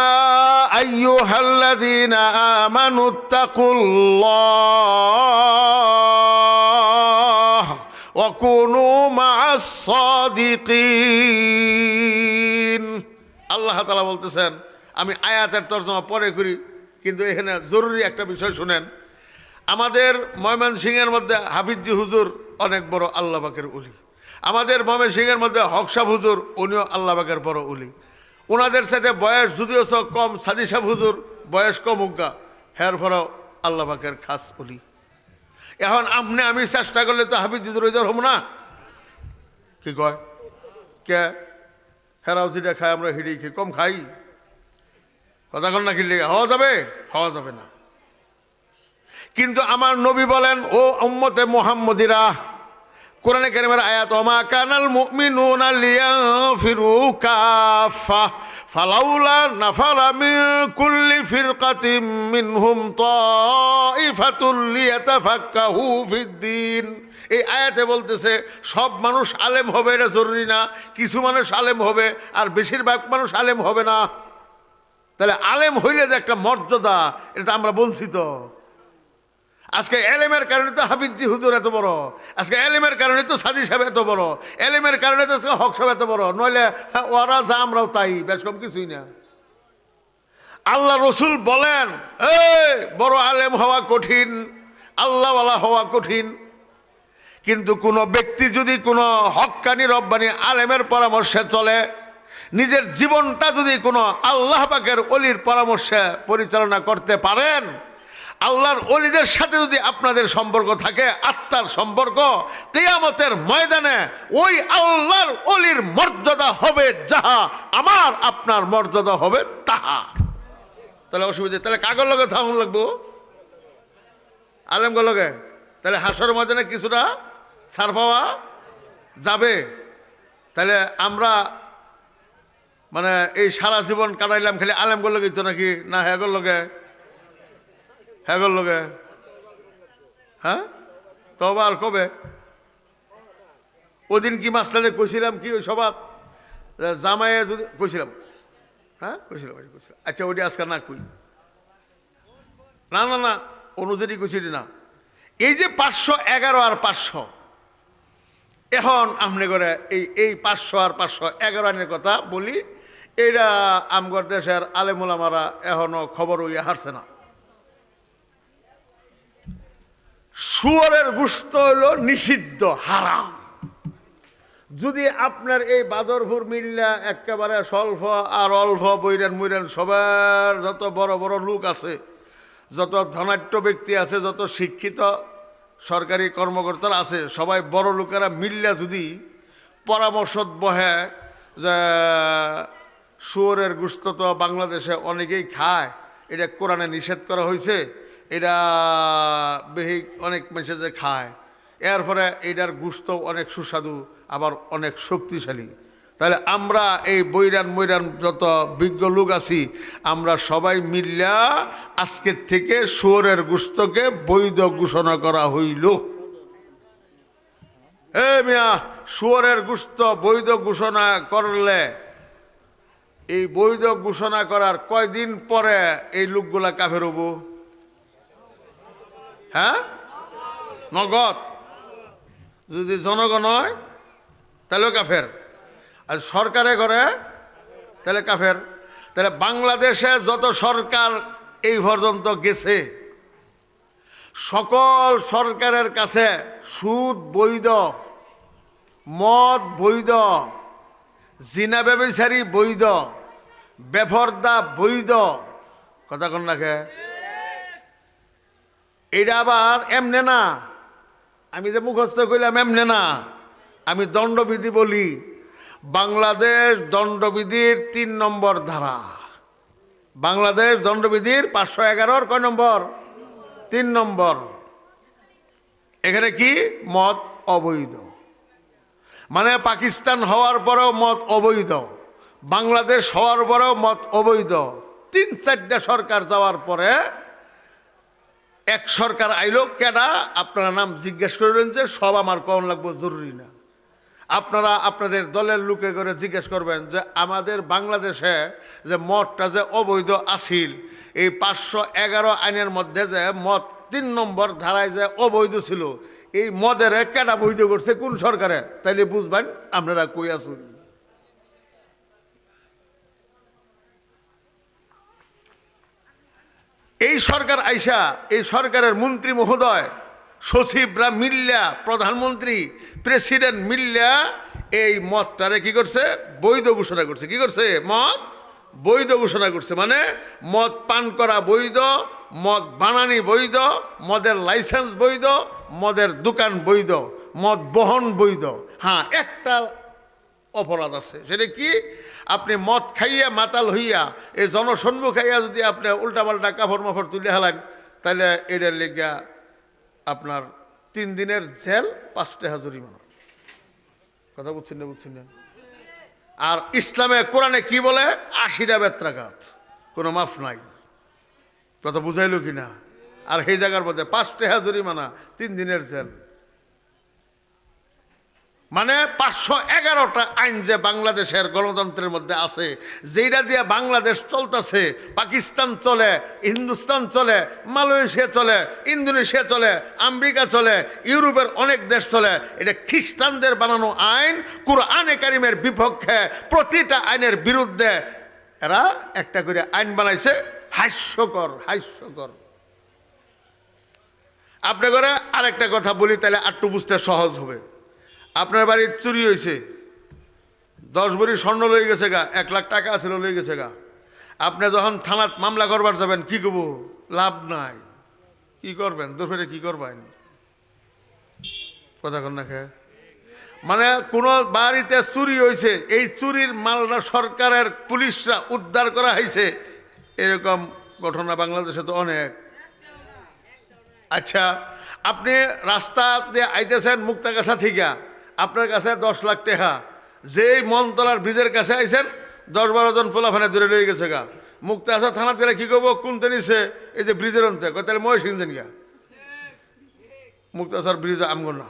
আইয়ুহাল্লাযীনা আমানুত্তাকুল্লাহ ওয়া কুনু মা'আস সাদিকিন। আল্লাহ তাআলা বলতেছেন, আমি আয়াতের তরজমা পরে করি, কিন্তু এখানে জরুরি একটা বিষয় শুনেন। আমাদের ময়মনসিংহের মধ্যে হাফিজি হুজুর অনেক বড় আল্লাহ পাকের উলি, আমাদের ময়মনসিংহের মধ্যে হকসাব হুজুর, উনিও আল্লাহ পাকের বড় উলি। ওনাদের সাথে বয়স যদিও কম, সাদি সাহেব হুজুর বয়স কম উজ্ঞা, হের পরেও আল্লাহ পাকের খাস উলি। এখন আপনি আমি চেষ্টা করলে তো হাফিজ হুজুর হয়ে যাওয়ার হব না, কি কয়? কে হেরাও যেটা খায় আমরা হিড়ি খেয়ে কম খাই, কথা কন না, কিনলে হওয়া যাবে? হওয়া যাবে না। কিন্তু আমার নবী বলেন, ও উম্মতে মুহাম্মদিরা, কোরআনে কারিমের আয়াত, ওমা কানাল মুমিনুনা লিয়ানফিরু কাফা ফালাউলা নাফারা মিন কুল্লি ফিরকাতিন মিনহুম তাইফাতুল লিয়াতাফাক্কাহু ফিদ্দীন। এই আয়াতে বলতেছে সব মানুষ আলেম হবে এটা জরুরি না, কিছু মানুষ আলেম হবে আর বেশিরভাগ মানুষ আলেম হবে না। তাহলে আলেম হইলে যে একটা মর্যাদা, এটা আমরা বঞ্চিত। আজকে এলেমের কারণে তো হাফিজি হুজুর এত বড়, আজকে এলেমের কারণে তো সাদি সাহেব এত বড়, এলেমের কারণে তো হক সাহেব এত বড়, নইলে ওরা যা আমরাও তাই, বেশ কম কিছুই না। আল্লাহ রসুল বলেন, বড় আলেম হওয়া কঠিন, আল্লাহওয়ালা হওয়া কঠিন, কিন্তু কোনো ব্যক্তি যদি কোনো হক্কানি রব্বানি আলেমের পরামর্শে চলে, নিজের জীবনটা যদি কোনো আল্লাহ পাকের ওলির পরামর্শে পরিচালনা করতে পারেন, আল্লাহর ওলিদের সাথে যদি আপনাদের সম্পর্ক থাকে, আত্মার সম্পর্ক, কিয়ামতের ময়দানে ওই আল্লাহর ওলির মর্যাদা হবে যাহা, আমার আপনার মর্যাদা হবে তাহা। তাহলে অসুবিধা, তাহলে কাগজ লগে থাকুন লাগবো, আলেমগুলো লগে, তাহলে হাসর ময়দানে কিছুটা ছাড় পাওয়া যাবে। তাহলে আমরা মানে এই সারা জীবন কাটাইলাম খালি আলেমগুলো লগে তো নাকি না, হ্যাগর লগে, হ্যাগর লগে, হ্যাঁ তবে আর কবে? ওদিন কি মাসলাতে কইছিলাম কি ওই সবাব জামাইয়ে যদি কইছিলাম, হ্যাঁ কইছিলাম, আচ্ছা ওইটি আজকে না কই, না না না অনুযায়ী কইছিলি না। এই যে 511 আর 500, এখন আপনি করে এই 500 আর 511 আইনের কথা বলি, এইটা আমগর দেশের আলেমুলামারা এখনো খবর হইয়া হারছে না। শুয়োরের গোশত হলো নিষিদ্ধ, হারাম। যদি আপনার এই বাদরপুর মিল্লা একেবারে স্বল্প আর অল্প বৈরান মুইরান সবার যত বড় বড় লোক আছে, যত ধনাঢ্য ব্যক্তি আছে, যত শিক্ষিত সরকারি কর্মকর্তারা আছে, সবাই বড় লোকেরা মিল্লা যদি পরামর্শ বহে যে শুয়োরের গোশত তো বাংলাদেশে অনেকেই খায়, এটা কোরআনে নিষেধ করা হয়েছে, এটা বেহিক অনেক মেসেজে খায়, এরপরে এটার গোশত অনেক সুস্বাদু আবার অনেক শক্তিশালী, তাহলে আমরা এই বৈরান মৈরান যত বিজ্ঞ লোক আছি, আমরা সবাই মিল্লা আজকের থেকে শুয়োরের গোশতকে বৈধ ঘোষণা করা হইল। মিয়া, শুয়োরের গোশত বৈধ ঘোষণা করলে, এই বৈধ ঘোষণা করার কয়দিন পরে এই লোকগুলা কাফের হবো? হ্যাঁ নগদ, যদি জনগণ হয় তাহলেও কাফের, আর সরকারে করে তাহলে কাফের। তাহলে বাংলাদেশে যত সরকার এই পর্যন্ত গেছে, সকল সরকারের কাছে সুদ বৈধ, মদ বৈধ, জিনা ব্যবচারী বৈধ, বেফর্দা বৈধ, কথা কন নাকে, এটা আবার এমনে না, আমি যে মুখস্থ করলাম এমনে না, আমি দণ্ডবিধি বলি। বাংলাদেশ দণ্ডবিধির ৩ নম্বর ধারা, বাংলাদেশ দণ্ডবিধির ৫১১ কয় নম্বর? ৩ নম্বর। এখানে কি? মদ অবৈধ। মানে পাকিস্তান হওয়ার পরেও মদ অবৈধ, বাংলাদেশ হওয়ার পরেও মদ অবৈধ। ৩-৪টা সরকার যাওয়ার পরে এক সরকার আইলো, কেডা আপনারা নাম জিজ্ঞেস করবেন, যে সব আমার কম লাগবে জরুরি না। আপনারা আপনাদের দলের লোকে করে জিজ্ঞেস করবেন যে আমাদের বাংলাদেশে যে মদটা যে অবৈধ আছিল, এই ৫১১ আইনের মধ্যে যে মদ ৩ নম্বর ধারায় যে অবৈধ ছিল, এই মদের কেডা বৈধ করছে, কোন সরকারে? তাইলে বুঝবেন আপনারা কই আছেন। এই সরকার আইসা, এই সরকারের মন্ত্রী মহোদয়, সচিবরা মিল্লা, প্রধানমন্ত্রী, প্রেসিডেন্ট মিল্লা এই মদটারে কি করছে? বৈধ ঘোষণা করছে। কি করছে? মদ বৈধ ঘোষণা করছে। মানে মদ পান করা বৈধ, মদ বানানি বৈধ, মদের লাইসেন্স বৈধ, মদের দোকান বৈধ, মদ বহন বৈধ। হ্যাঁ, একটা অপরাধ আছে, সেটা কি? আপনি মদ খাইয়া মাতাল হইয়া এই জনসম্মুখ খাইয়া যদি আপনি উল্টাপাল্টা কাপড় মাফড় তুলে হেলেন, তাহলে এটার লেগা আপনার 3 দিনের জেল, 5 টাকা জরিমানা। কথা বুঝছেন না? বুঝছেন না? আর ইসলামে কোরআনে কি বলে? 80টা বেত্রাঘাত, কোনো মাফ নাই। কথা বুঝাইল কিনা? আর সেই জায়গার মধ্যে 5 টাকা জরিমানা, 3 দিনের জেল। মানে 511টা আইন যে বাংলাদেশের গণতন্ত্রের মধ্যে আছে, যেটা দিয়ে বাংলাদেশ চলতেছে, পাকিস্তান চলে, হিন্দুস্তান চলে, মালয়েশিয়া চলে, ইন্দোনেশিয়া চলে, আমেরিকা চলে, ইউরোপের অনেক দেশ চলে, এটা খ্রিস্টানদের বানানো আইন, কুরআনে কারিমের বিপক্ষে। প্রতিটা আইনের বিরুদ্ধে এরা একটা করে আইন বানাইছে। হাস্যকর, হাস্যকর। আপনার করে আরেকটা কথা বলি, তাহলে একটু বুঝতে সহজ হবে। আপনার বাড়ির চুরি হয়েছে, 10 ভরি স্বর্ণ লয়ে গেছে গা, 1 লাখ টাকা ছিল লয়ে গেছে গা। আপনি যখন থানাত মামলা করবার যাবেন, কি করবো? লাভ নাই। কি করবেন? দুপুরে কি করবেন? কথা কন না খে। মানে কোনো বাড়িতে চুরি হয়েছে, এই চুরির মালটা সরকারের পুলিশরা উদ্ধার করা হয়েছে, এরকম ঘটনা বাংলাদেশে তো অনেক। আচ্ছা, আপনি রাস্তা দিয়ে আইতেছেন মুক্তাগাছা থেকে, আপনার কাছে 10 লাখ টাকা, যেই মনতলার ব্রিজের কাছে আইছেন, 10-12 জন পোলাফানে দূরে লয়ে গেছে গা। মুক্তাগাছা থানা গেলে কি করবো? কোনতে নিছে? এই যে ব্রিজের অন্তে, তাহলে ময়সিংহেন গা, মুক্তাগাছার ব্রিজ আমগো না।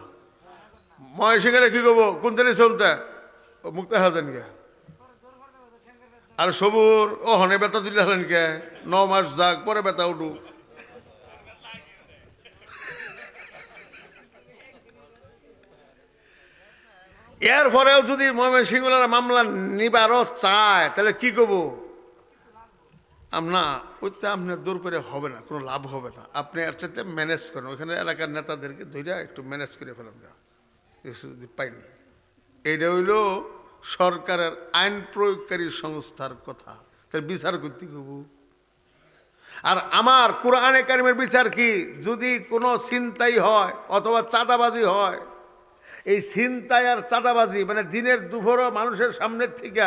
ময়সিংহে কি করবো? কোনতে নিছে অন্তে? মুক্তাগাছা গা। আর সবুর ও হনে বেতা তুলে হলেন কে? 9 মাস যাক, পরে বেতা উঠুক। এরপরেও যদি ময়মনসিংহের মামলা নিবারও চায়, তাহলে কি করবো? না, ওইটা আপনার দূর করে হবে না, কোনো লাভ হবে না। আপনি এর সাথে ম্যানেজ করেন, ওইখানে এলাকার নেতাদেরকে ধৈর্য একটু ম্যানেজ করে ফেলেন না, যদি পাইনি। এইটা হইল সরকারের আইন প্রয়োগকারী সংস্থার কথা, তার বিচার করতে করবো। আর আমার কোরআনে কারিমের বিচার কি? যদি কোনো ছিনতাই হয় অথবা চাঁদাবাজি হয়, এই ছিনতাই আর চাঁদাবাজি, মানে দিনের দুপুরও মানুষের সামনের থেকে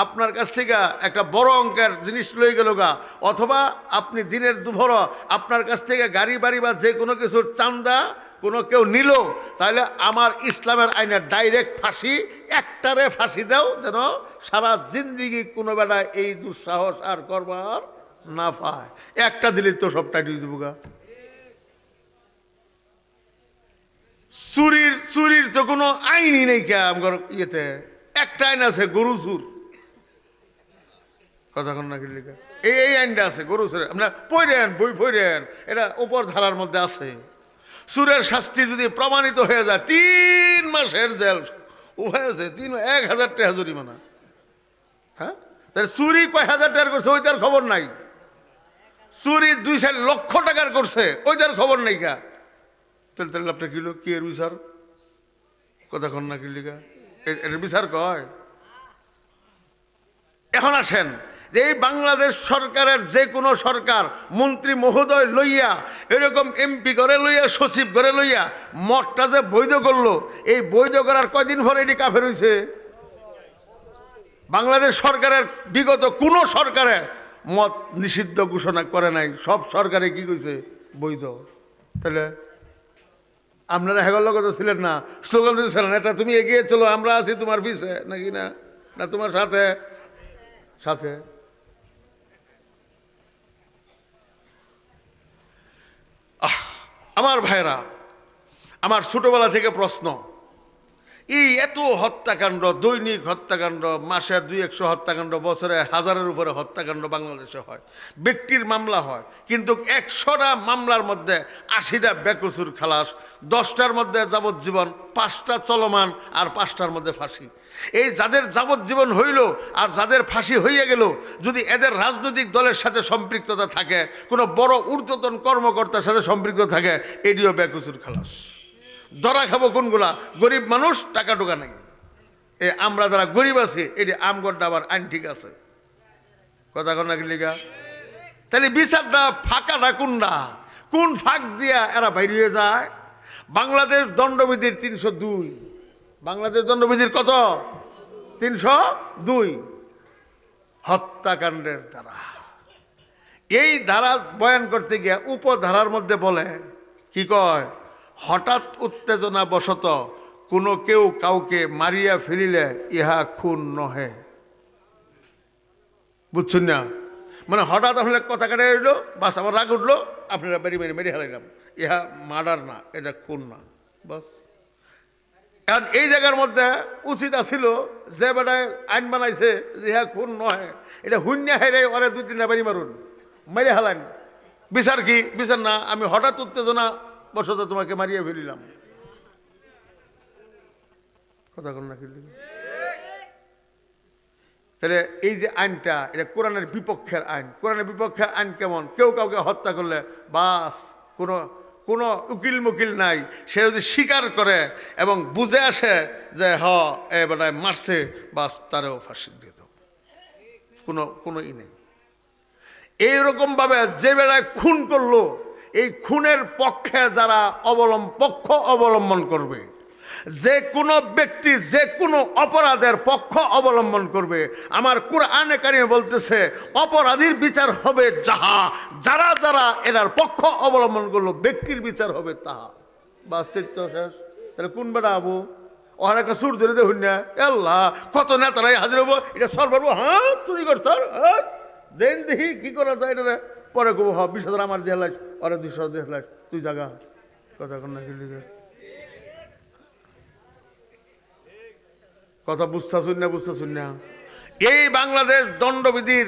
আপনার কাছ থেকে একটা বড় অঙ্কের জিনিস লয়ে গেল গা, অথবা আপনি দিনের দুপুরও আপনার কাছ থেকে গাড়ি বাড়ি বা যে কোনো কিছুর চান্দা কোনো কেউ নিল, তাহলে আমার ইসলামের আইনের ডাইরেক্ট ফাঁসি। একটারে ফাঁসি দাও, যেন সারা জিন্দিগি কোনো বেলায় এই দুঃসাহস আর করবার না পায়। একটা দিলে তো সবটাই দিয়ে দেবো গা। চুরির তো কোনো আইনই নেই কে আমার ইয়েতে। একটা আইন আছে, গরু চুর। কথা কন না কি লেখা? এই আইনটা আছে, গরু চুর। আপনার পড়েন, বই পড়েন, এটা উপর ধারার মধ্যে আছে। চুরের শাস্তি যদি প্রমাণিত হয়ে যায়, 3 মাসের জেল। ও হয়েছে 1,000 টাকা জরিমানা। হ্যাঁ, তাহলে চুরি কয় হাজার টাকার করছে ওইটার খবর নাই। চুরি 2-4 লক্ষ টাকার করছে, ওইটার খবর নাই কা। তাহলে আপনার কিলো কি এর বিচার? কথা কন না কি লিখা? এর বিচার কয়। এখন আসেন, যে এই বাংলাদেশ সরকারের যে কোনো সরকার মন্ত্রী মহোদয় লইয়া এরকম এমপি করে লইয়া সচিব করে লইয়া মদটা যে বৈধ করলো, এই বৈধ করার কয়দিন পরে এটি কাফের হয়েছে? বাংলাদেশ সরকারের বিগত কোনো সরকারে মদ নিষিদ্ধ ঘোষণা করে নাই, সব সরকারে কি কইছে? বৈধ। তাহলে আপনারা হেগল কথা ছিলেন না, স্লোগান দিয়েছিলেন, এটা তুমি এগিয়ে চলো, আমরা আছি তোমার পিছে, নাকি না? না তোমার সাথে সাথে আমার ভাইরা, আমার ছোটবেলা থেকে প্রশ্ন, এই এত হত্যাকাণ্ড, দৈনিক হত্যাকাণ্ড, মাসে 200 হত্যাকাণ্ড, বছরে 1000-এর উপরে হত্যাকাণ্ড বাংলাদেশে হয়, ব্যক্তির মামলা হয়, কিন্তু 100টা মামলার মধ্যে 80টা বেকসুর খালাস, 10টার মধ্যে যাবজ্জীবন, 5টা চলমান আর 5টার মধ্যে ফাঁসি। এই যাদের যাবজ্জীবন হইল আর যাদের ফাঁসি হইয়া গেল, যদি এদের রাজনৈতিক দলের সাথে সম্পৃক্ততা থাকে, কোনো বড় ঊর্ধ্বতন কর্মকর্তার সাথে সম্পৃক্ত থাকে, এটিও বেকসুর খালাস। ধরা খাবো কোনগুলা? গরিব মানুষ, টাকা টুকা নাই। আমরা যারা গরিব আছি, এটি আমগড্ডা আবার আইন ঠিক আছে, কথা কন নাকি লিগা? তাহলে বিচারটা ফাঁকাটা কোনটা? কোন ফাঁক দিয়া এরা বাইরে হয়ে যায়? বাংলাদেশ দণ্ডবিধির 302, বাংলাদেশ দণ্ডবিধির কত? 302 হত্যাকাণ্ডের ধারা। এই ধারা বয়ান করতে গিয়া উপধারার মধ্যে বলে কি কয়? হঠাৎ উত্তেজনা বশত কোনো কেউ কাউকে মারিয়া ফেলিলে ইহা খুন নহে। বুঝছেন না? মানে হঠাৎ আপনার কথা কাটা উঠলো, বাস আমার রাগ উঠলো, আপনারা বেরি মেরে মেরে হারাইলাম, ইহা মার্ডার না, এটা খুন না, বাস। কারণ এই জায়গার মধ্যে উচিত আছিল যে বেটায় আইন বানাইছে যে ইহা খুন নহে, এটা শূন্য হেরে ওরে 2-3টা বাড়ি মারুন, মেরে হালান। বিচার কি? বিচার না, আমি হঠাৎ উত্তেজনা বশত তোমাকে মারিয়ে ফেলিলাম, কথা কন না? তাহলে এই যে আইনটা, এটা কোরআনের বিপক্ষের আইন। কোরআনের বিপক্ষের আইন কেমন? কেউ কাউকে হত্যা করলে বাস, কোনো উকিল মুকিল নাই, সে যদি স্বীকার করে এবং বুঝে আসে যে এ বেটায় মারছে, বাস তারেও ফাঁসি দিয়ে দাও, কোনো নেই। এইরকম ভাবে যে বেলায় খুন করলো, এই খুনের পক্ষে যারা পক্ষ অবলম্বন করবে, যে কোনো ব্যক্তি যে কোনো অপরাধের পক্ষ অবলম্বন করবে, আমার কুরআনে কারিমে বলতেছে অপরাধীর বিচার হবে যাহা, যারা যারা এনার পক্ষ অবলম্বন করলো ব্যক্তির বিচার হবে তাহা। বাস্তব শেষ। তাহলে কোন বেটা আবু ওখানে একটা সুর ধরে দেখুন না, আল্লাহ কত নেতারাই হাজির হবো, এটা সর পারবো, হ্যাঁ চুরি করছ, দেন দেখি কি করা যায়, এটা পরে কবো 20,000 আমার দিয়ে লাইস, ওরা 200 দিয়ে লাইস, তুই জাগা, কথা কন না? কথা বুঝতেছুন না? বুঝতেছুন না? এই বাংলাদেশ দণ্ডবিধির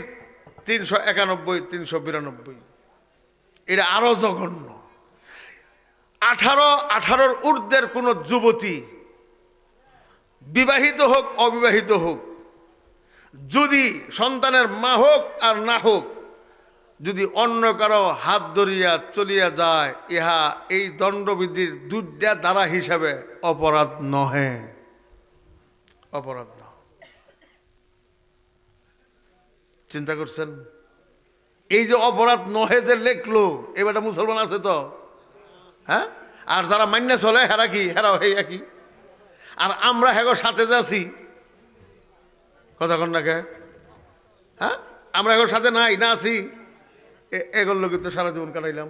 391, 392 এটা আরো জঘন্য। 18 ঊর্ধ্বের কোন যুবতী, বিবাহিত হোক অবিবাহিত হোক, যদি সন্তানের মা হোক আর না হোক, যদি অন্য কারো হাত ধরিয়া চলিয়া যায়, ইহা এই দণ্ডবিধির 2টা ধারা হিসাবে অপরাধ নহে, অপরাধ না। চিন্তা করছেন? এই যে অপরাধ নহে যে লেখলো, এবারটা মুসলমান আছে তো, হ্যাঁ? আর যারা মান্য চলে হেরা কি? হেরাও হে একই। আর আমরা হেগোর সাথে যাচ্ছি, কথা কন না কে? হ্যাঁ, আমরা এগোর সাথে নাই না আছি, এগোর লোক তো সারা জীবন কাটাইলাম,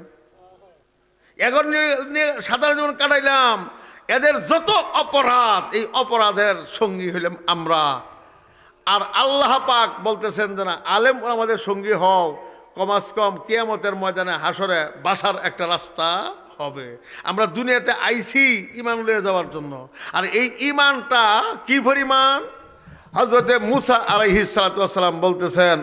এগোর নিয়ে সারা জীবন কাটাইলাম। এদের যত অপরাধ, এই অপরাধের সঙ্গী হইলাম আমরা। আর আল্লাহ পাক বলতেছেন যে না, আলেম আমাদের সঙ্গী হও, কমাস কম কিয়ামতের ময়দানে হাসরে বাঁচার একটা রাস্তা হবে। আমরা দুনিয়াতে আইছি ঈমান লয়ে যাওয়ার জন্য, আর এই ঈমানটা কি পরিমাণ? হযরতে মুসা আলাইহিস সালাতু ওয়াস সালাম বলতেছেন,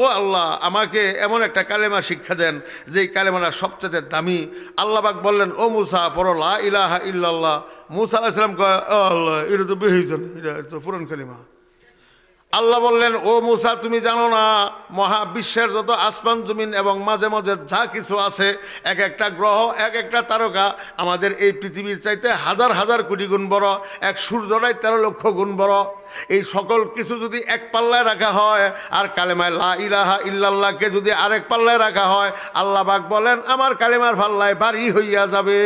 ও আল্লাহ, আমাকে এমন একটা কালেমা শিক্ষা দেন যেই কালেমাটা সবচেয়ে দামি। আল্লাহ পাক বললেন, ও মুসা পড়ো লা ইলাহা ইল্লাল্লাহ। মুসা আলাইহিস সালাম কয়, ও আল্লাহ, এটা তো বেহিজন, এটা তো পুরান কালেমা। আল্লাহ বললেন, ও মুসা, তুমি জানো না মহাবিশ্বের যত আসমান জমিন এবং মাঝে মাঝে যা কিছু আছে, এক একটা গ্রহ, এক একটা তারকা আমাদের এই পৃথিবীর চাইতে হাজার হাজার কোটি গুণ বড়, এক সূর্যটাই 13 লক্ষ গুণ বড়। এই সকল কিছু যদি এক পাল্লায় রাখা হয় আর কালেমায় লা ইলাহা ইল্লাল্লাহকে যদি আরেক পাল্লায় রাখা হয়, আল্লাহ পাক বলেন আমার কালেমার পাল্লায় ভারী হইয়া যাবে।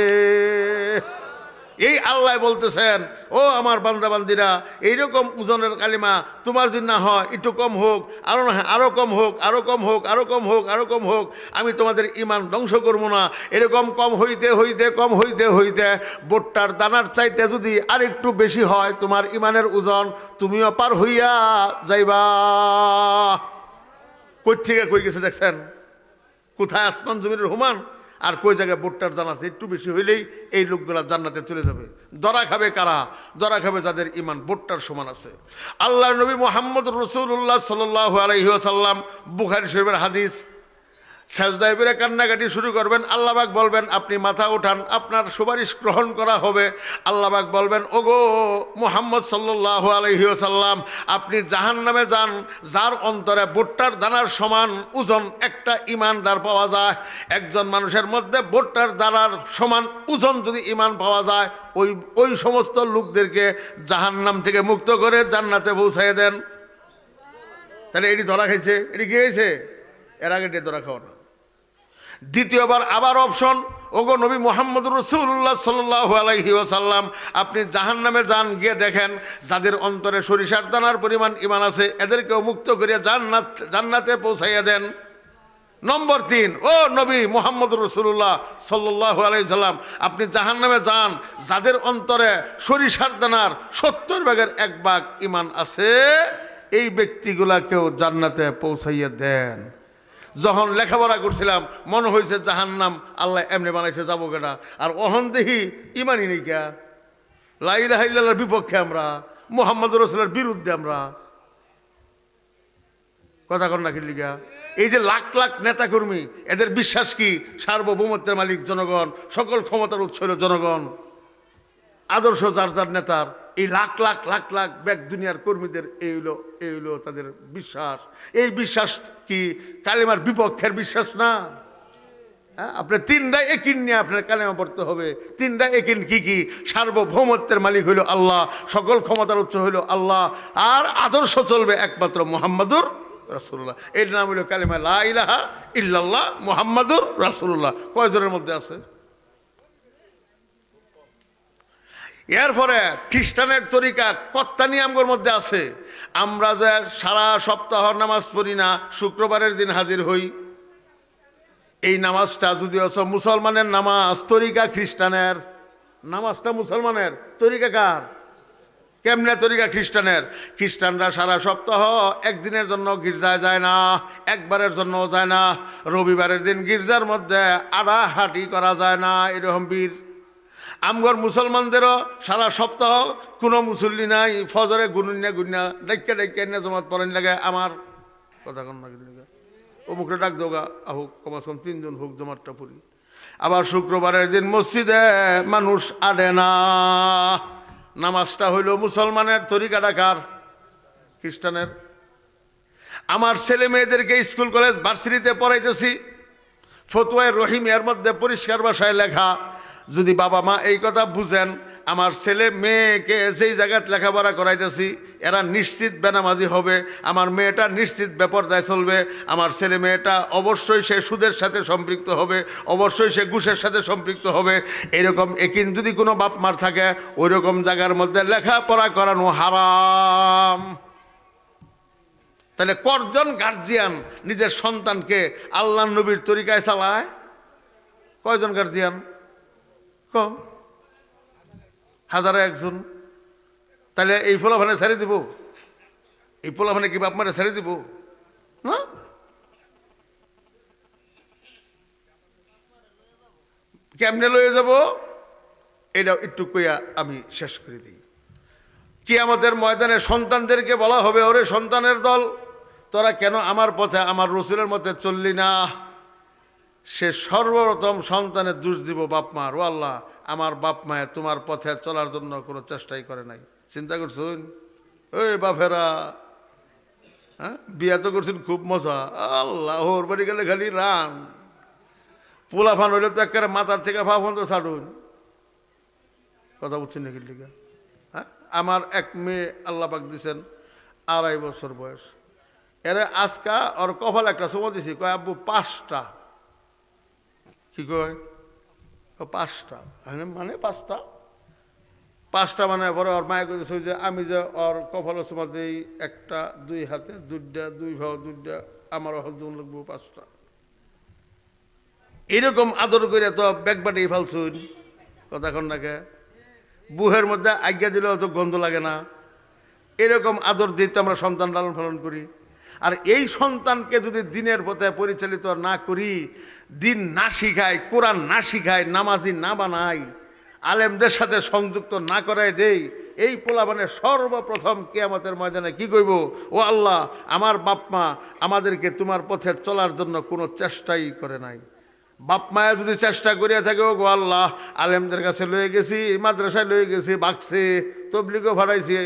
এই আল্লাহ বলতেছেন, ও আমার বান্দা বান্দিরা, এইরকম ওজনের কালিমা তোমার যদি না হয়, একটু কম হোক, আরো না আরো কম হোক, আরো কম হোক, আরো কম হোক, আরো কম হোক, আমি তোমাদের ইমান ধ্বংস করবো না। এরকম কম হইতে হইতে কম হইতে হইতে বোট্টার দানার চাইতে যদি আরেকটু বেশি হয় তোমার ইমানের ওজন, তুমিও পার হইয়া যাইবা। কই থেকে কই গেছে দেখছেন? কোথায় আসমান জমিনের হুমান, আর কই জায়গায় বোট্টার দানা আছে, একটু বেশি হইলেই এই লোকগুলা জান্নাতে চলে যাবে। ধরা খাবে কারা? ধরা খাবে যাদের ইমান বোট্টার সমান আছে। আল্লাহ নবী মুহাম্মদ রাসূলুল্লাহ সাল্লাল্লাহু আলাইহি ওয়াসাল্লাম, বুখারী শরীফের হাদিস, সাজদায় পড়ে কান্নাকাটি শুরু করবেন, আল্লাহ পাক বলবেন আপনি মাথা উঠান, আপনার সুপারিশ গ্রহণ করা হবে। আল্লাহ পাক বলবেন, ওগো মুহাম্মদ সাল্লাল্লাহু আলাইহি ওয়াসাল্লাম, আপনি জাহান্নামে যান, যার অন্তরে ভুট্টার দানার সমান ওজন একটা ঈমানদার পাওয়া যায়। একজন মানুষের মধ্যে ভুট্টার দানার সমান ওজন যদি ঈমান পাওয়া যায়, ওই সমস্ত লোকদেরকে জাহান্নাম থেকে মুক্ত করে জান্নাতে পৌঁছায় দেন। তাহলে এটি ধরা খাইছে, এটি কি হয়েছে? এর আগে এটি ধরা খাওয়া না। দ্বিতীয়বার আবার অপশন, ওগো নবী মুহাম্মদ রাসূলুল্লাহ সাল্লাল্লাহু আলাইহি ওয়াসাল্লাম, আপনি জাহান্নামে যান, গিয়ে দেখেন যাদের অন্তরে সরিষার দানার পরিমাণ ঈমান আছে, এদেরকেও মুক্ত করে জান্নাতে পৌঁছাইয়া দেন। নম্বর 3, ও নবী মুহাম্মদ রাসূলুল্লাহ সাল্লাল্লাহু আলাইহি ওয়াসাল্লাম, আপনি জাহান্নামে যান, যাদের অন্তরে সরিষার দানার 70 ভাগের 1 ভাগ ঈমান আছে, এই ব্যক্তিগুলাকেও জান্নাতে পৌঁছাইয়া দেন। যখন লেখাপড়া করছিলাম মনে হয়েছে জাহান্নাম আল্লাহ এমনি বানাইছে, যাবো কেটা, আর অহন দেখি ইমানই নেই কে, লা ইলাহা ইল্লাল্লাহর বিপক্ষে আমরা, মুহাম্মদ রাসূলের বিরুদ্ধে আমরা। কথা কন না কিলিগা? এই যে লাখ লাখ নেতাকর্মী, এদের বিশ্বাস কি সার্বভৌমত্বের মালিক জনগণ, সকল ক্ষমতার উৎস হল জনগণ, আদর্শ যার যার নেতার। এই লাখ লাখ লাখ লাখ ব্যাক দুনিয়ার কর্মীদের এই হলো তাদের বিশ্বাস। এই বিশ্বাস কি কালেমার বিপক্ষের বিশ্বাস না? আপনার 3টা একিন নিয়ে আপনার কালেমা পড়তে হবে। 3টা একিন কি কি? সার্বভৌমত্বের মালিক হইল আল্লাহ, সকল ক্ষমতার উৎস হইল আল্লাহ, আর আদর্শ চলবে একমাত্র মুহাম্মাদুর রাসূলুল্লাহ। এর নাম হইল কালেমা লা ইলাহা ইল্লাল্লাহ মুহাম্মাদুর রাসূলুল্লাহ। কয়জনের মধ্যে আছে? এরপরে খ্রিস্টানের তরিকা কত্তানিয়ামগর মধ্যে আছে। আমরা যে সারা সপ্তাহ নামাজ পড়ি না, শুক্রবারের দিন হাজির হই, এই নামাজটা যদিও মুসলমানের নামাজ, তরিকা খ্রিস্টানের। নামাজটা মুসলমানের, তরিকা কার? কেমনে তরিকা খ্রিস্টানের? খ্রিস্টানরা সারা সপ্তাহ একদিনের জন্য গির্জায় যায় না, একবারের জন্য যায় না। রবিবারের দিন গির্জার মধ্যে আড়াহাটি করা যায় না, এরকম বীর। আমগর মুসলমানদেরও সারা সপ্তাহ কোনো মুসল্লি নাই, ফজরে গুনিয়া ডাইকা এনে জমাত পড়েন লাগে। আমার কথা কন না, অমুকটা ডাক দোগা হোক, কমাস কম 3 জন হোক, জমাতটা পড়ি। আবার শুক্রবারের দিন মসজিদে মানুষ আডে না। নামাজটা হইল মুসলমানের, তরিকাটা কার? খ্রিস্টানের। আমার ছেলে মেয়েদেরকে স্কুল কলেজ ভার্সিটিতে পড়াইতেছি, ফতোয়ায়ে রহিম এর মধ্যে পরিষ্কার ভাষায় লেখা, যদি বাবা মা এই কথা বুঝেন, আমার ছেলে মেয়েকে যেই জায়গায় লেখাপড়া করাইতেছি এরা নিশ্চিত বেনামাজি হবে, আমার মেয়েটা নিশ্চিত বেপরদায় চলবে, আমার ছেলে মেয়েটা অবশ্যই সে সুদের সাথে সম্পৃক্ত হবে, অবশ্যই সে ঘুষের সাথে সম্পৃক্ত হবে, এরকম একিন যদি কোনো বাপ মার থাকে, ওই রকম জায়গার মধ্যে লেখাপড়া করানো হারাম। তাহলে কজন গার্জিয়ান নিজের সন্তানকে আল্লাহ নবীর তরিকায় চালায়? কয়জন গার্জিয়ান? কম, 1000 একজন। তাহলে এই পোলাপানে ছেড়ে দিব? এই পোলাপানে কি বাপ মারে ছেড়ে দিব? না, কেমনে লয়ে যাব এটা একটু কইয়া আমি শেষ করে দিই। কিয়ামতের ময়দানে সন্তানদেরকে বলা হবে, ওরে সন্তানের দল, তোরা কেন আমার পথে আমার রসুলের মধ্যে চললি না? সে সর্বপ্রথম সন্তানের দোষ দিব বাপ মার। ও আল্লাহ, আমার বাপ মায়ে তোমার পথে চলার জন্য কোনো চেষ্টাই করে নাই। চিন্তা করছুন? ওই বাপেরা, হ্যাঁ, বিয়া তো করছেন খুব মজা, আল্লাহ ওর বাড়ি গেলে খালি রান, পোলা ফান হইলে তো একেবারে মাথার থেকে পা পর্যন্ত ছাড়ুন। কথা বুঝছেন নাকি লিখা? হ্যাঁ, আমার এক মেয়ে আল্লাহ পাক দিছেন 2.5 বছর বয়স। এরে আজকা ওর কপাল একটা সময় দিছি, কয় আব্বু 5টা। কি কয়? 5টা মানে 5টা মানে পরে ওর মায়ে কইছে যে আমি যে ওর কপালের সময় দিই 1টা 2 হাতে 2টা 2 ভাও 2টা, আমার হলদুন লাগবো 5টা। এরকম আদর করে তো ব্যাগবাটি ফালছুন। কথা কন নাকে? বুহের মধ্যে আজ্ঞা দিলেও তো গন্ধ লাগে না। এরকম আদর দিতে আমরা সন্তান লালন পালন করি। আর এই সন্তানকে যদি দিনের পথে পরিচালিত না করি, দিন না শিখাই, কোরআন না শিখাই, নামাজি না বানাই, আলেমদের সাথে সংযুক্ত না করাই দেই, এই পোলাবানের সর্বপ্রথম কিয়ামতের ময়দানে কি কইব? ও আল্লাহ, আমার বাপ মা আমাদেরকে তোমার পথে চলার জন্য কোনো চেষ্টাই করে নাই। বাপ মায়ের যদি চেষ্টা করিয়া থাকে, ও গো আল্লাহ, আলেমদের কাছে লয়ে গেছি, মাদ্রাসায় লয়ে গেছি, বাগছে, তবলিগও ভাড়াইছে,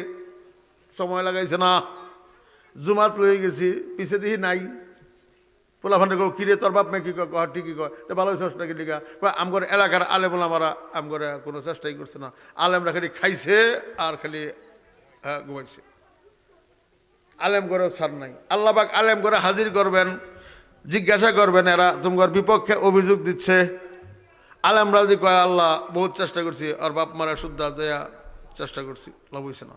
সময় লাগাইছে না, জুমাত লয়ে গেছি, পিছে দিহি নাই। পোলাফান্ডে কো কিরে তোর বাপ মা কি কয়? ঠিকই কয়। তো ভালো চেষ্টা কি লিখা কয়? আমগর এলাকার আলেম ওলামারা আমগরে কোনো চেষ্টাই করছে না, আলেমরা খালি খাইছে আর খালি ঘুমাইছে, আলেম করে ছাড় নাই। আল্লাহ পাক আলেম করে হাজির করবেন, জিজ্ঞাসা করবেন এরা তোমার বিপক্ষে অভিযোগ দিচ্ছে। আলেমরা যদি কয় আল্লাহ বহুত চেষ্টা করছি, আর বাপ মারা শুদ্ধা দেয়া চেষ্টা করছি, লাভ হইছে না।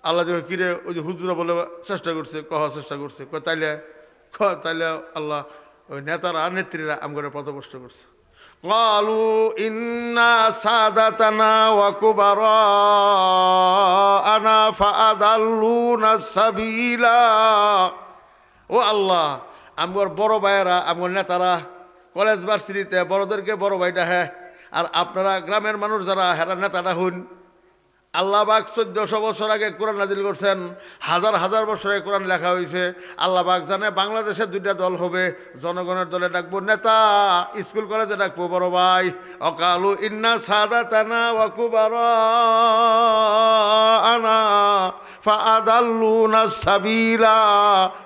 আল্লাহ যে কিরে ওই যে হুজুরা বলে চেষ্টা করছে, কহ চেষ্টা করছে, তাইলে আল্লাহ ওই নেতারা নেত্রীরা আমগরে পথভ্রষ্ট করছে। ক্বালু ইন্না সাদাতানা ওয়া কুবারানা ফাআদাল্লুনা সাবিলা। ও আল্লাহ, আমগর বড় ভাইয়েরা, আমগর নেতারা কলেজ ভার্সিটিতে বড়দেরকে বড় ভাইটা হ্যাঁ, আর আপনারা গ্রামের মানুষ যারা হেরা নেতাটা হন। আল্লাহ পাক 1400 বছর আগে কোরআন নাজিল করছেন, হাজার হাজার বছর আগে কোরআন লেখা হয়েছে। আল্লাহ পাক জানে বাংলাদেশে 2টা দল হবে, জনগণের দলে ডাকবো নেতা, স্কুল কলেজে ডাকবো বড় ভাই। অকালু ইন্না সাদাতানা ওয়া কুবারানা ফাআদাল্লুনা সাবিলা।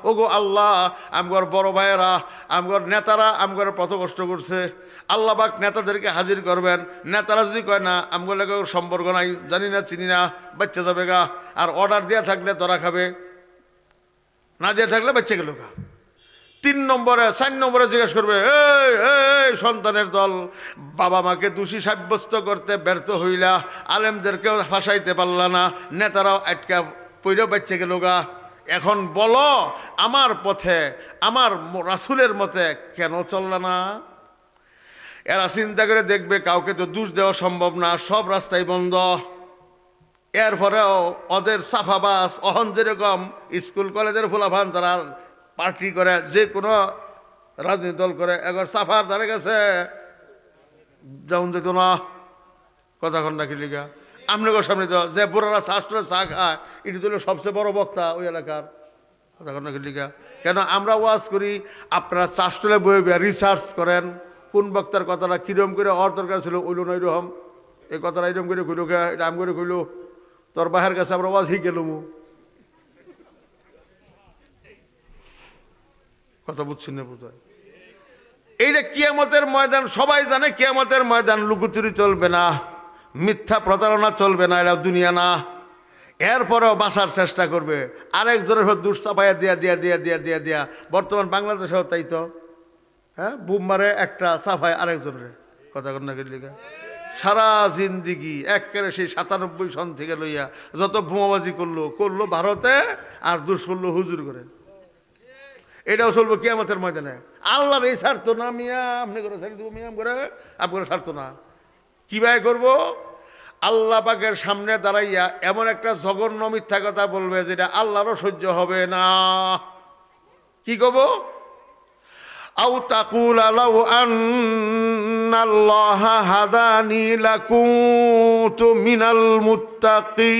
ওগো আল্লাহ, আমগর বড় ভাইয়েরা, আমগর নেতারা আমগর পথভ্রষ্ট করছে। আল্লাহ পাক নেতাদেরকে হাজির করবেন। নেতারা যদি কয় না আমগো লেগে সম্পর্ক নাই, জানি না চিনি না, বাচ্চা যাবে গা, আর অর্ডার দেওয়া থাকলে ধরা খাবে, না দেওয়া থাকলে বাচ্চা গেল গা। 4 নম্বরে জিজ্ঞেস করবে, এই সন্তানের দল, বাবা মাকে দোষী সাব্যস্ত করতে ব্যর্থ হইলা, আলেমদেরকেও ফাঁসাইতে পারলা না, নেতারাও আটকা পইরেও বাচ্চা গেল গা। এখন বলো আমার পথে, আমার রাসূলের মতে কেন চললা না? এরা চিন্তা করে দেখবে কাউকে তো দোষ দেওয়া সম্ভব না, সব রাস্তাই বন্ধ। এরপরেও ওদের সাফাবাস অহন যেরকম স্কুল কলেজের ফুলাফান যারা পার্টি করে, যে কোনো রাজনীতি দল করে, এবার সাফার ধারে গেছে যেমন যেত না। কথাক্ষণ রাখি লিগা আপনাদের সামনে তো যে বুড়ারা শাস্ত্রে চা খায়, এটি তো সবচেয়ে বড় বক্তা ওই এলাকার। কথাক্ষণ রাখি লিগা কেন আমরা ওয়াজ করি, আপনারা চাষটলে বয়ে রিসার্চ করেন কোন বক্তার কথাটা কিরম করে অর দরকার ছিল, ওইলো না ওইরকম, এই কথাটা এরকম করে কইল, এটা আম করে কইল, তোর বাহের কাছে আমরা ওয়াজ শিখ গেলুম। কথা বুঝছেন না বোধ হয়? এইটা কিয়ামতের ময়দান, সবাই জানে কিয়ামতের ময়দান লুকোচুরি চলবে না, মিথ্যা প্রতারণা চলবে না, এটা দুনিয়া না। এরপরেও বাঁচার চেষ্টা করবে, আরেকজনের দূর চাপাইয়া দিয়া দিয়া দিয়া দিয়া দিয়া দিয়া। বর্তমান বাংলাদেশেও তাই তো, হ্যাঁ, বুম মারে একটা সাফায় আরেকজনের। কথা কন্যা লিখা সারা জিন্দিগি একেবারে সেই 97 সন থেকে লইয়া যত বোমাবাজি করলো ভারতে, আর দোষ করলো হুজুর করে। এটাও চলবো কিয়ামতের ময়দানে। আল্লাহর এই স্বার্থ না মিয়া, আপনি করে ছাড়ি দেবো মিয়াম করে, আপনার স্বার্থ না। কিভাবে করবো? আল্লাহ পাকের সামনে দাঁড়াইয়া এমন একটা জঘন্য মিথ্যা কথা বলবে যেটা আল্লাহরও সহ্য হবে না। কি কব? আও তাকুলা লাউ আন্নাল্লাহা হাদানি লাকুনতু মিনাল মুত্তাকিন।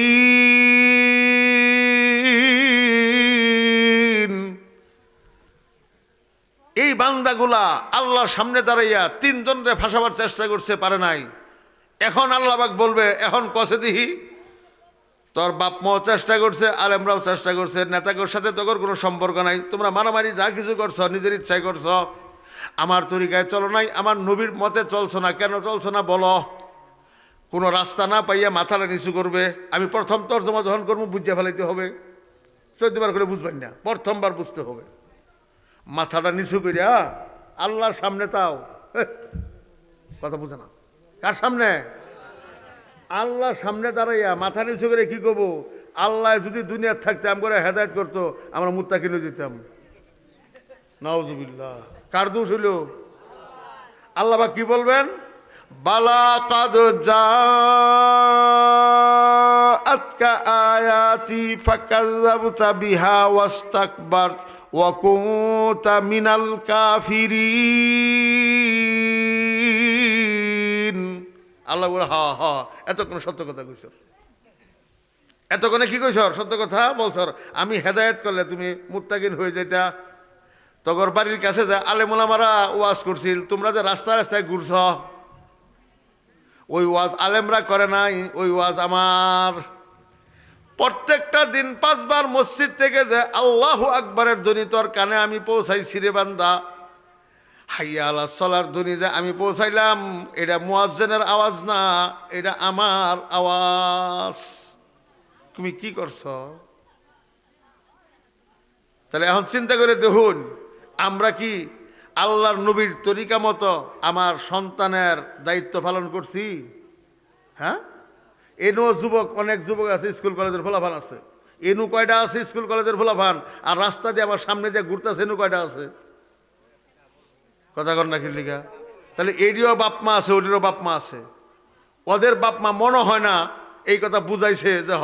এই বান্দাগুলা আল্লাহর সামনে দাঁড়াইয়া 3 জনরে ফাঁসাবার চেষ্টা করছে, পারে নাই। এখন আল্লাহ পাক বলবে, এখন কসে দিহি তোর বাপ মাও চেষ্টা করছে, আলেমরাও চেষ্টা করছে, নেতাদের সাথে তোর কোনো সম্পর্ক নাই, তোমরা মারামারি যা কিছু করছো নিজের ইচ্ছায় করছো, আমার তরিকায় চলো নাই, আমার নবীর মতে চলছো না, কেন চলছো না বলো। কোনো রাস্তা না পাইয়া মাথাটা নিচু করবে। আমি প্রথম তর্জমা যখন করবো বুঝিয়ে ফেলাইতে হবে, 14 বার করে বুঝবেন না, প্রথমবার বুঝতে হবে। মাথাটা নিচু করিয়া আল্লাহর সামনে তাও কথা বুঝে না, কার সামনে? আল্লাহর সামনে দাঁড়াইয়া মাথা নিচু করে কি করবো? আল্লাহ যদি দুনিয়ার থাকতে আম করে হেদায়েত করতো, আমরা মুত্তাকিন হয়ে যেতাম। নাউজুবিল্লাহ। কার দোষ হইল? আল্লাহ বা কি বলবেন? বালা কাদ জাআতকা আয়াতি ফাকাযযাবতা বিহা ওয়াস্তাকবারত ওয়া কুনতা মিনাল কাফিরিন। আল্লাহ বলে হা হা, এতক্ষণ সত্য কথা কইছ, এতক্ষণে কি কইছ? সত্য কথা বলছ। আমি হেদায়েত করলে তুমি মুত্তাকিন হয়ে যেটা। তগর বাড়ির কাছে যে আলেম ওলামারা ওয়াজ করছিল, তোমরা যে রাস্তায় রাস্তায় ঘুরছ, ওই ওয়াজ আলেমরা করে নাই, ওই ওয়াজ আমার। প্রত্যেকটা দিন 5 বার মসজিদ থেকে যে আল্লাহু আকবরের ধ্বনি তোর কানে আমি পৌঁছাইছি রে বান্দা, হাইয়া আলাস সালার ধ্বনি যে আমি পৌঁছাইলাম, এটা মুয়াজ্জিনের আওয়াজ না, এটা আমার আওয়াজ। তুমি কি করছ? তাহলে এখন চিন্তা করে দেখুন, আমরা কি আল্লাহর নবীর তরিকা মতো আমার সন্তানের দায়িত্ব পালন করছি? হ্যাঁ, এনু যুবক, অনেক যুবক আছে, স্কুল কলেজের ফলাফান আছে। এনু কয়টা আছে স্কুল কলেজের ফলাফান? আর রাস্তা দিয়ে আমার সামনে দিয়ে ঘুরতেছে, এনু কয়টা আছে? কথা কর না কি লিখা? তাহলে এটিও বাপ মা আছে, ওটিরও বাপ মা আছে। ওদের বাপ মা মনে হয় না এই কথা বুঝাইছে যে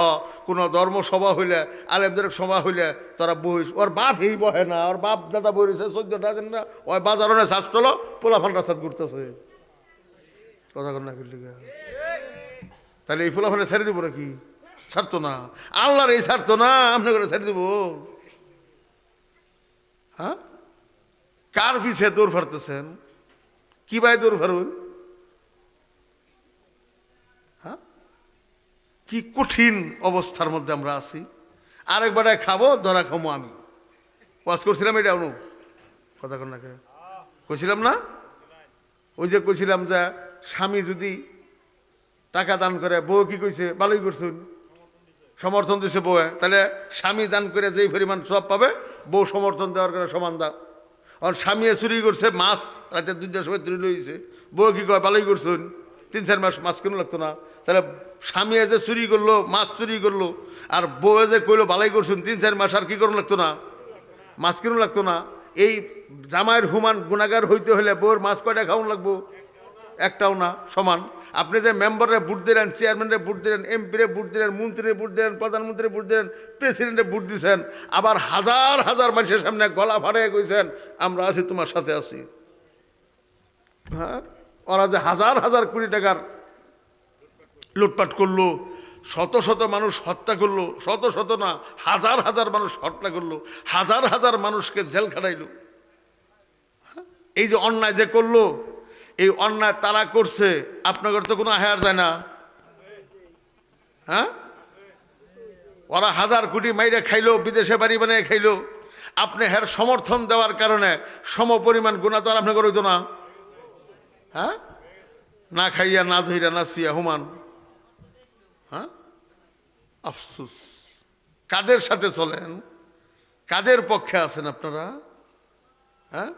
কোনো ধর্মসভা হইলে, আলেমদের সভা হইলে তোরা বহিস। ওর বাপ এই বহে না, ওর বাপ দাদা বই রয়েছে 14টা দিন না, ওই বাজার অনেক শ্বাস চলো, পোলাফান রাস্তাত ঘুরতেছে। কথা কর না কি লিখা? তাহলে এই পোলাফানে ছেড়ে দিব নাকি? ছাড়তো না। আল্লাহর এই ছাড়তো না, আপনি করে ছেড়ে দিব? হ্যাঁ, কার পিছিয়ে দৌড় ফাড়তেছেন? কি ভাই দৌড় ফাড়ুন? হ্যাঁ, কি কঠিন অবস্থার মধ্যে আমরা আছি। আরেকবারে খাবো, ধরা খামো। আমি ওয়াজ করছিলাম এটা অনু, কথা কর না কইছিলাম না? ওই যে কইছিলাম যে স্বামী যদি টাকা দান করে, বউ কি কইছে? ভালোই করছুন, সমর্থন দিছে বউ। তাহলে স্বামী দান করে যেই পরিমাণ সব পাবে, বউ সমর্থন দেওয়ার করে সমান দাম। আর স্বামী চুরি করছে মাছ, রাতে 2টার সময় তুলে লইছে, বউ কি কয়? ভালোই করছুন, 3-4 মাস মাছ কিনো লাগতো না। তাহলে স্বামী যে চুরি করলো, মাছ চুরি করলো, আর বউ যে কইলো ভালোই করছুন, 3-4 মাস আর কি করুন লাগতো না? মাছ কিনো লাগতো না। এই জামাইয়ের হুমান গুণাগার হইতে হলে বউর মাছ কয়টা খাওয়ান লাগবো? একটাও না, সমান। আপনি যে মেম্বারে ভোট দিলেন, চেয়ারম্যানের ভোট দিলেন, এমপিরে ভোট দিলেন, মন্ত্রীরে ভোট দিলেন, প্রধানমন্ত্রী ভোট দিলেন, প্রেসিডেন্টে ভোট দিচ্ছেন, আবার হাজার হাজার মানুষের সামনে গলা ফাড়িয়ে কইছেন আমরা আছি, তোমার সাথে আছি। হ্যাঁ, ওরা যে হাজার হাজার কোটি টাকার লুটপাট করলো, শত শত মানুষ হত্যা করলো, শত শত না, হাজার হাজার মানুষ হত্যা করলো, হাজার হাজার মানুষকে জেল খাটাইলো। এই যে অন্যায় যে করলো, এই অন্যায় তারা করছে, আপনাদের তো কোনো আহার যায় না। হ্যাঁ, ওরা হাজার কোটি মাইরে খাইলো, বিদেশে বাড়ি বানিয়ে খাইলো, আপনি হের সমর্থন দেওয়ার কারণে সম পরিমাণ গুণা তো আর আপনাকে হইতো না। হ্যাঁ, না খাইয়া, না ধইরা, না শুইয়া হুমান। হ্যাঁ, আফসুস। কাদের সাথে চলেন? কাদের পক্ষে আছেন আপনারা? হ্যাঁ,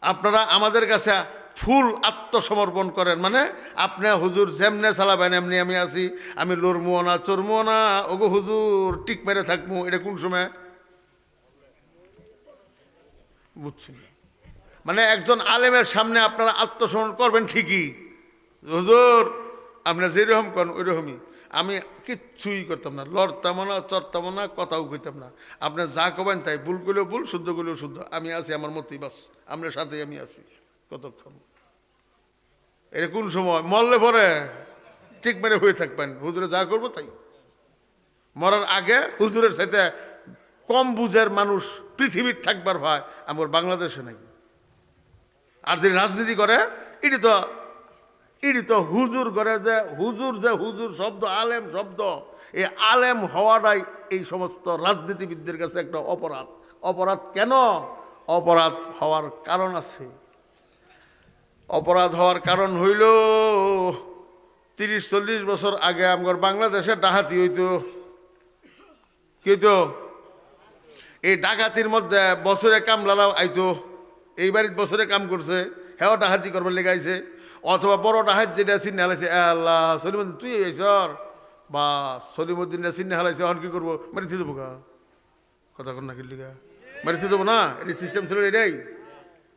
আপনারা আমাদের কাছে ফুল আত্মসমর্পণ করেন, মানে আপনি হুজুর যেমনে চালাবেন এমনি আমি আছি, আমি লড়মো না, চড়মো না, ওগো হুজুর টিক মেরে থাকবো। এটা কোন সময় বুঝছি? মানে একজন আলেমের সামনে আপনারা আত্মসমর্পণ করবেন ঠিকই, হুজুর আপনার যেরকম করেন ওই রকমই। আমি কিচ্ছুই করতাম না, লড়তাম না, চড়তাম না, কথাও কইতাম না। আপনি যা কবেন তাই, ভুল করলেও ভুল, শুদ্ধ করলেও শুদ্ধ, আমি আছি আমার মতোই, বাস আপনার সাথে আমি আছি। কতক্ষণ? এটা কোন সময়? মরলে পরে ঠিক মেরে হয়ে থাকবেন, হুজুরে যা করবো তাই। মরার আগে হুজুরের সাথে কম বুঝের মানুষ পৃথিবীর থাকবার ভয় আমার বাংলাদেশে নাই। আর যে রাজনীতি করে, এটি তো হুজুর করে, যে হুজুর শব্দ, আলেম শব্দ, এই আলেম হওয়াটাই এই সমস্ত রাজনীতিবিদদের কাছে একটা অপরাধ। অপরাধ কেন? অপরাধ হওয়ার কারণ আছে। অপরাধ হওয়ার কারণ হইল 30-40 বছর আগে আমার বাংলাদেশে ডাকাতি হইতো। কি হইতো? এই ডাকাতির মধ্যে বছরে কামলারাও আইতো। এই বাড়ির বছরে কাম করছে, হ্যাঁ ডাকাতি করবার লেগে আইছে। অথবা বড় ডাহাত যেটা চিনে হালাইছে, আল্লাহ সলিমুদ্দিন তুই আইসর, বা সলিমুদ্দিন চিনে হালাইছে, এখন কি করবো? মারিতে দেবো গা, কথা কর না কিলিগা, মারিতে দেবো না। এটি সিস্টেম ছিল এটাই,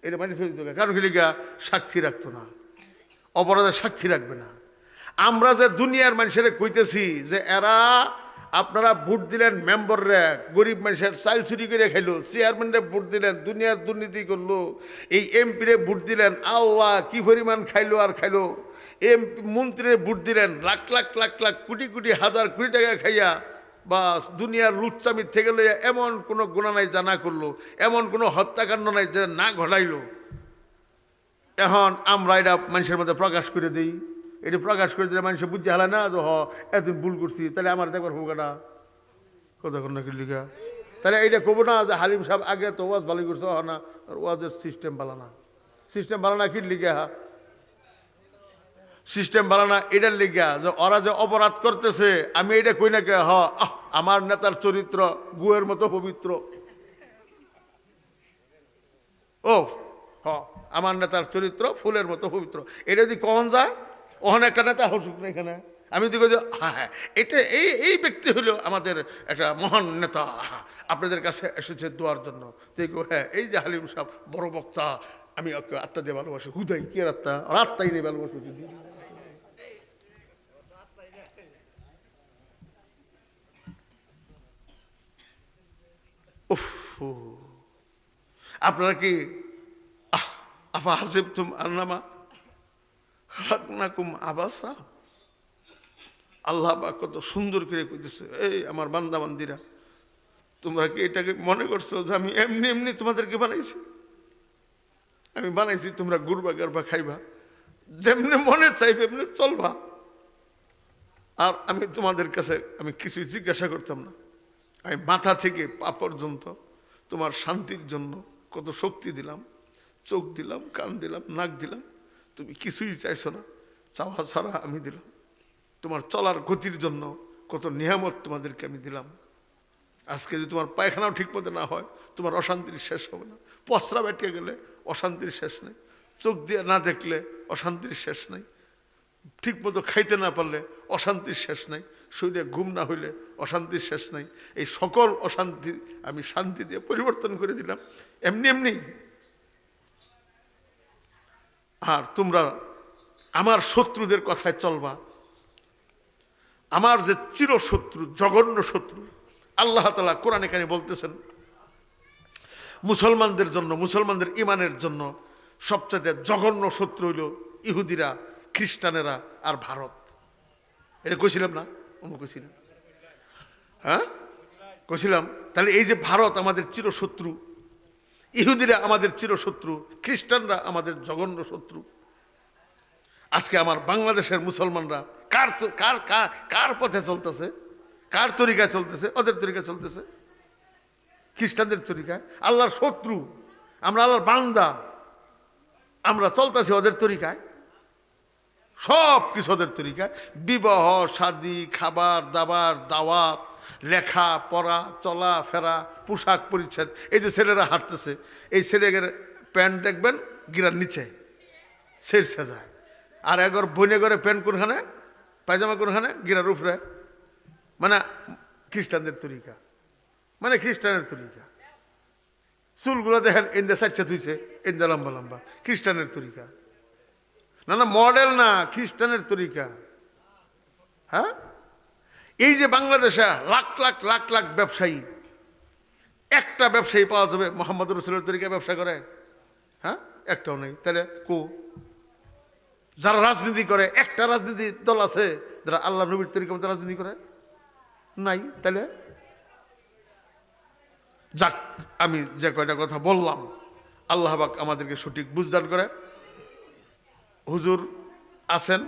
এটা মারিতে দিত। কারণ কিলিগা সাক্ষী রাখতো না, অপরাধের সাক্ষী রাখবে না। আমরা যে দুনিয়ার মানুষের কইতেছি যে এরা আপনারা ভোট দিলেন মেম্বাররা, গরিব মানুষের চাল চুরি করে খাইলো, চেয়ারম্যানরে ভোট দিলেন, দুনিয়ার দুর্নীতি করলো, এই এমপিরে ভোট দিলেন, আল্লাহ কি পরিমাণ খাইলো আর খাইলো। এমপি মন্ত্রীরে ভোট দিলেন, লাখ লাখ লাখ লাখ কোটি কোটি হাজার কোটি টাকা খাইয়া, বা দুনিয়ার লুচ্চামির থেকে লইয়া এমন কোনো গুণা নাই যা না করলো, এমন কোনো হত্যাকাণ্ড নাই যে না ঘটাইলো। এখন আমরা এটা মানুষের মধ্যে প্রকাশ করে দিই। এটা প্রকাশ করে দিলে মানুষ বুঝতে হালায় না যে এতদিন ভুল করছি, তাহলে আমার দেখবার হোক না, কথা কর না কি লিখা। তাহলে এইটা কবো না যে হালিম সাহেব আগে তো ওয়াজ ভালো করছে, না ওয়াজের সিস্টেম ভালো না। সিস্টেম ভালো না কি লিখা, সিস্টেম ভালো না এটার লিখা যে ওরা যে অপরাধ করতেছে, আমি এটা কই না কে আমার নেতার চরিত্র গুয়ের মতো পবিত্র। ও আমার নেতার চরিত্র ফুলের মতো পবিত্র, এটা যদি কখন যায় ওখানে একটা নেতা হসুক না এখানে। আমি দিকে যে হ্যাঁ এটা এই ব্যক্তি হলো আমাদের একটা মহান নেতা, আপনাদের কাছে এসেছে দোয়ার জন্য। দেখো হ্যাঁ এই যে হালিম সাহেব বড় বক্তা, আমি ওকে আত্মা দিয়ে ভালোবাসি। হুদাই কে আত্মা? আর আত্মাই নেই ভালোবাসি যদি। আপনারা কি আফা হাসিবতুম আন্নামা খালাকনাকুম আবাসা? আল্লাহ পাক কত সুন্দর করে কইতেছে, এই আমার বান্দা বান্দিরা, তোমরা কি এটাকে মনে করছো যে আমি এমনি এমনি তোমাদেরকে বানাইছি? আমি বানাইছি তোমরা গুরবা গারবা খাইবা, যেমনি মনে চাইবে এমনি চলবা। আর আমি তোমাদের কাছে আমি কিছুই জিজ্ঞাসা করতাম না। আমি মাথা থেকে পা পর্যন্ত তোমার শান্তির জন্য কত শক্তি দিলাম, চোখ দিলাম, কান দিলাম, নাক দিলাম, তুমি কিছুই চাইছো না, চাওয়া ছাড়া আমি দিলাম। তোমার চলার গতির জন্য কত নিয়ামত তোমাদেরকে আমি দিলাম। আজকে যদি তোমার পায়খানাও ঠিক মতো না হয়, তোমার অশান্তির শেষ হবে না। পসরা বেটিয়ে গেলে অশান্তির শেষ নেই, চোখ দিয়ে না দেখলে অশান্তির শেষ নেই, ঠিক মতো খাইতে না পারলে অশান্তির শেষ নাই, শরীরে ঘুম না হইলে অশান্তির শেষ নাই। এই সকল অশান্তি আমি শান্তি দিয়ে পরিবর্তন করে দিলাম এমনি এমনি। আর তোমরা আমার শত্রুদের কথায় চলবা। আমার যে চিরশত্রু, জঘন্য শত্রু, আল্লাহ তাআলা কোরআনে কারিমে বলতেছেন মুসলমানদের জন্য, মুসলমানদের ইমানের জন্য সবচেয়ে জঘন্য শত্রু হইল ইহুদিরা, খ্রিস্টানেরা আর ভারত। এটা কইছিলাম না? কইছিলাম, হ্যাঁ কইছিলাম। তাহলে এই যে ভারত আমাদের চিরশত্রু, ইহুদিরা আমাদের চিরশত্রু, খ্রিস্টানরা আমাদের জঘন্য শত্রু। আজকে আমার বাংলাদেশের মুসলমানরা কার কার কার পথে চলতেছে, কার তরিকায় চলতেছে? ওদের তরিকায় চলতেছে, খ্রিস্টানদের তরিকায়। আল্লাহর শত্রু আমরা, আল্লাহর বান্দা আমরা, চলতেছি ওদের তরিকায়। সব কিছু ওদের তরিকায়, বিবাহ শাদী, খাবার দাবার, দাওয়াত, লেখা পড়া, চলা ফেরা, পোশাক পরিচ্ছদ। এই যে ছেলেরা হাঁটতেছে, এই ছেলেদের প্যান্ট দেখবেন গিরার নিচে ছেড়ছে যায়, আর একবার বনে করে প্যান্ট কোনখানে, পায়জামা কোনখানে, গিরার উপরে। মানে খ্রিস্টানদের তরিকা, মানে খ্রিস্টানের তরিকা। চুলগুলো দেখেন ইন্দা সাচ্চা থুইছে, ইন্দা লম্বা লম্বা, খ্রিস্টানের তরিকা। না না মডেল না, খ্রিস্টানের তরিকা। হ্যাঁ, এই যে বাংলাদেশে লাখ লাখ লাখ লাখ ব্যবসায়ী, একটা ব্যবসায়ী পাওয়া যাবে মোহাম্মদ রসুলের তরিকা ব্যবসা করে? হ্যাঁ, একটাও নেই। তাহলে যারা রাজনীতি করে, একটা রাজনীতি দল আছে যারা আল্লাহ নবীর তরিকা মতো রাজনীতি করে? নাই। তাহলে যাক, আমি যে কয়টা কথা বললাম, আল্লাহ পাক আমাদেরকে সঠিক বুঝদান করে। হুজুর আছেন,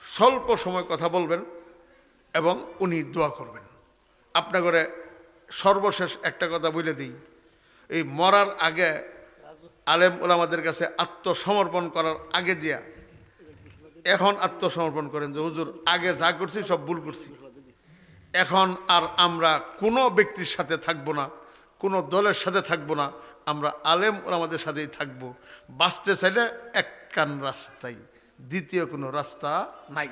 স্বল্প সময় কথা বলবেন, এবং উনি দোয়া করবেন। আপনার ঘরে সর্বশেষ একটা কথা বলে দিই, এই মরার আগে আলেম ওলামাদের কাছে আত্মসমর্পণ করার আগে দিয়া এখন আত্মসমর্পণ করেন যে হুজুর আগে যা করছি সব ভুল করছি, এখন আর আমরা কোনো ব্যক্তির সাথে থাকবো না, কোনো দলের সাথে থাকবো না, আমরা আলেম ওলামাদের সাথেই থাকবো। বাঁচতে চাইলে এক কান রাস্তাই, দ্বিতীয় কোনো রাস্তা নাই।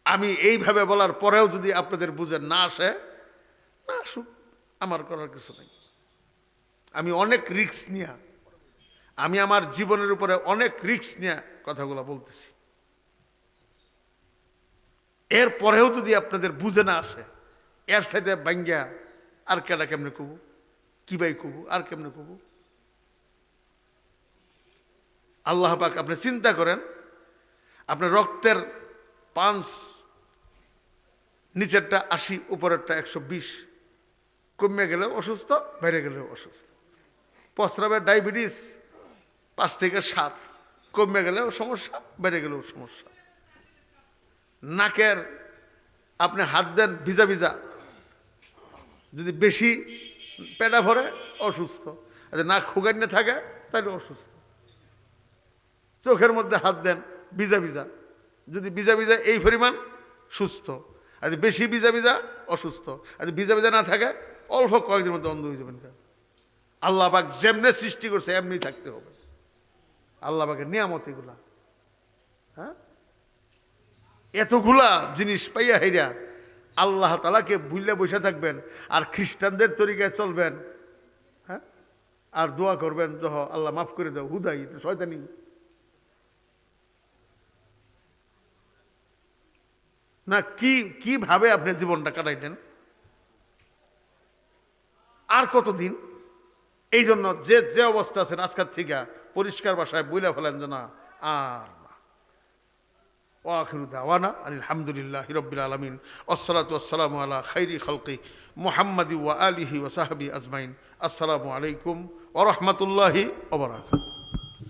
আমি এইভাবে বলার পরেও যদি আপনাদের বুঝে না আসে, না আসুক, আমার করার কিছু নেই। আমি অনেক রিস্ক নিয়ে, আমি আমার জীবনের উপরে অনেক রিস্ক নিয়ে কথাগুলো বলতেছি। এর পরেও যদি আপনাদের বুঝে না আসে, এর সাথে বাঙ্গিয়া আর কেডা কেমনে কবু, কি ভাই কবু, আর কেমনে কবু? আল্লাহ পাক আপনি চিন্তা করেন, আপনার রক্তের পাঁচ, নিচেরটা 80, উপরেরটা 120, কমে গেলেও অসুস্থ, বেড়ে গেলেও অসুস্থ। প্রস্রাবের ডায়াবেটিস 5 থেকে 7, কমে গেলেও সমস্যা, বেড়ে গেলেও সমস্যা। নাকের আপনি হাত দেন ভিজা ভিজা, যদি বেশি পেটা ভরে অসুস্থ, আর নাক খুগান্নে থাকে তাহলে অসুস্থ। চোখের মধ্যে হাত দেন ভিজা ভিজা, যদি ভিজা ভিজা এই পরিমাণ সুস্থ, আর বেশি ভিজা ভিজা অসুস্থ, আর ভিজা ভিজা না থাকে অল্প কয়েকদিনের মধ্যে অন্ধ হয়ে যাবেন। আল্লাহ পাক যেমনে সৃষ্টি করছে এমনি থাকতে হবে। আল্লাহ পাকের নিয়ামত এগুলা। হ্যাঁ, এতগুলা জিনিস পাইয়া হেরা আল্লাহ তাআলাকে ভুলে বসে থাকবেন আর খ্রিস্টানদের তরিকায় চলবেন। হ্যাঁ, আর দোয়া করবেন যে আল্লাহ মাফ করে দাও, হুদাই শয়তানি। না কিভাবে আপনি জীবনটা কাটাইলেন, আর কতদিন? এই জন্য যে অবস্থা আছেন আজকের থেকে পরিষ্কার ভাষায় বইলা ফেলেন যে না আর না। ওয়াখিরু দাওয়ানা আলহামদুলিল্লাহি রাব্বিল আলামিন, আসসালাতু ওয়াসসালামু আলা খাইরি খালকি মুহাম্মাদি ওয়া আলিহি ওয়া সাহবিহি আজমাইন। আসসালামু আলাইকুম ওয়া রাহমাতুল্লাহি ওয়া বারাকাতুহু।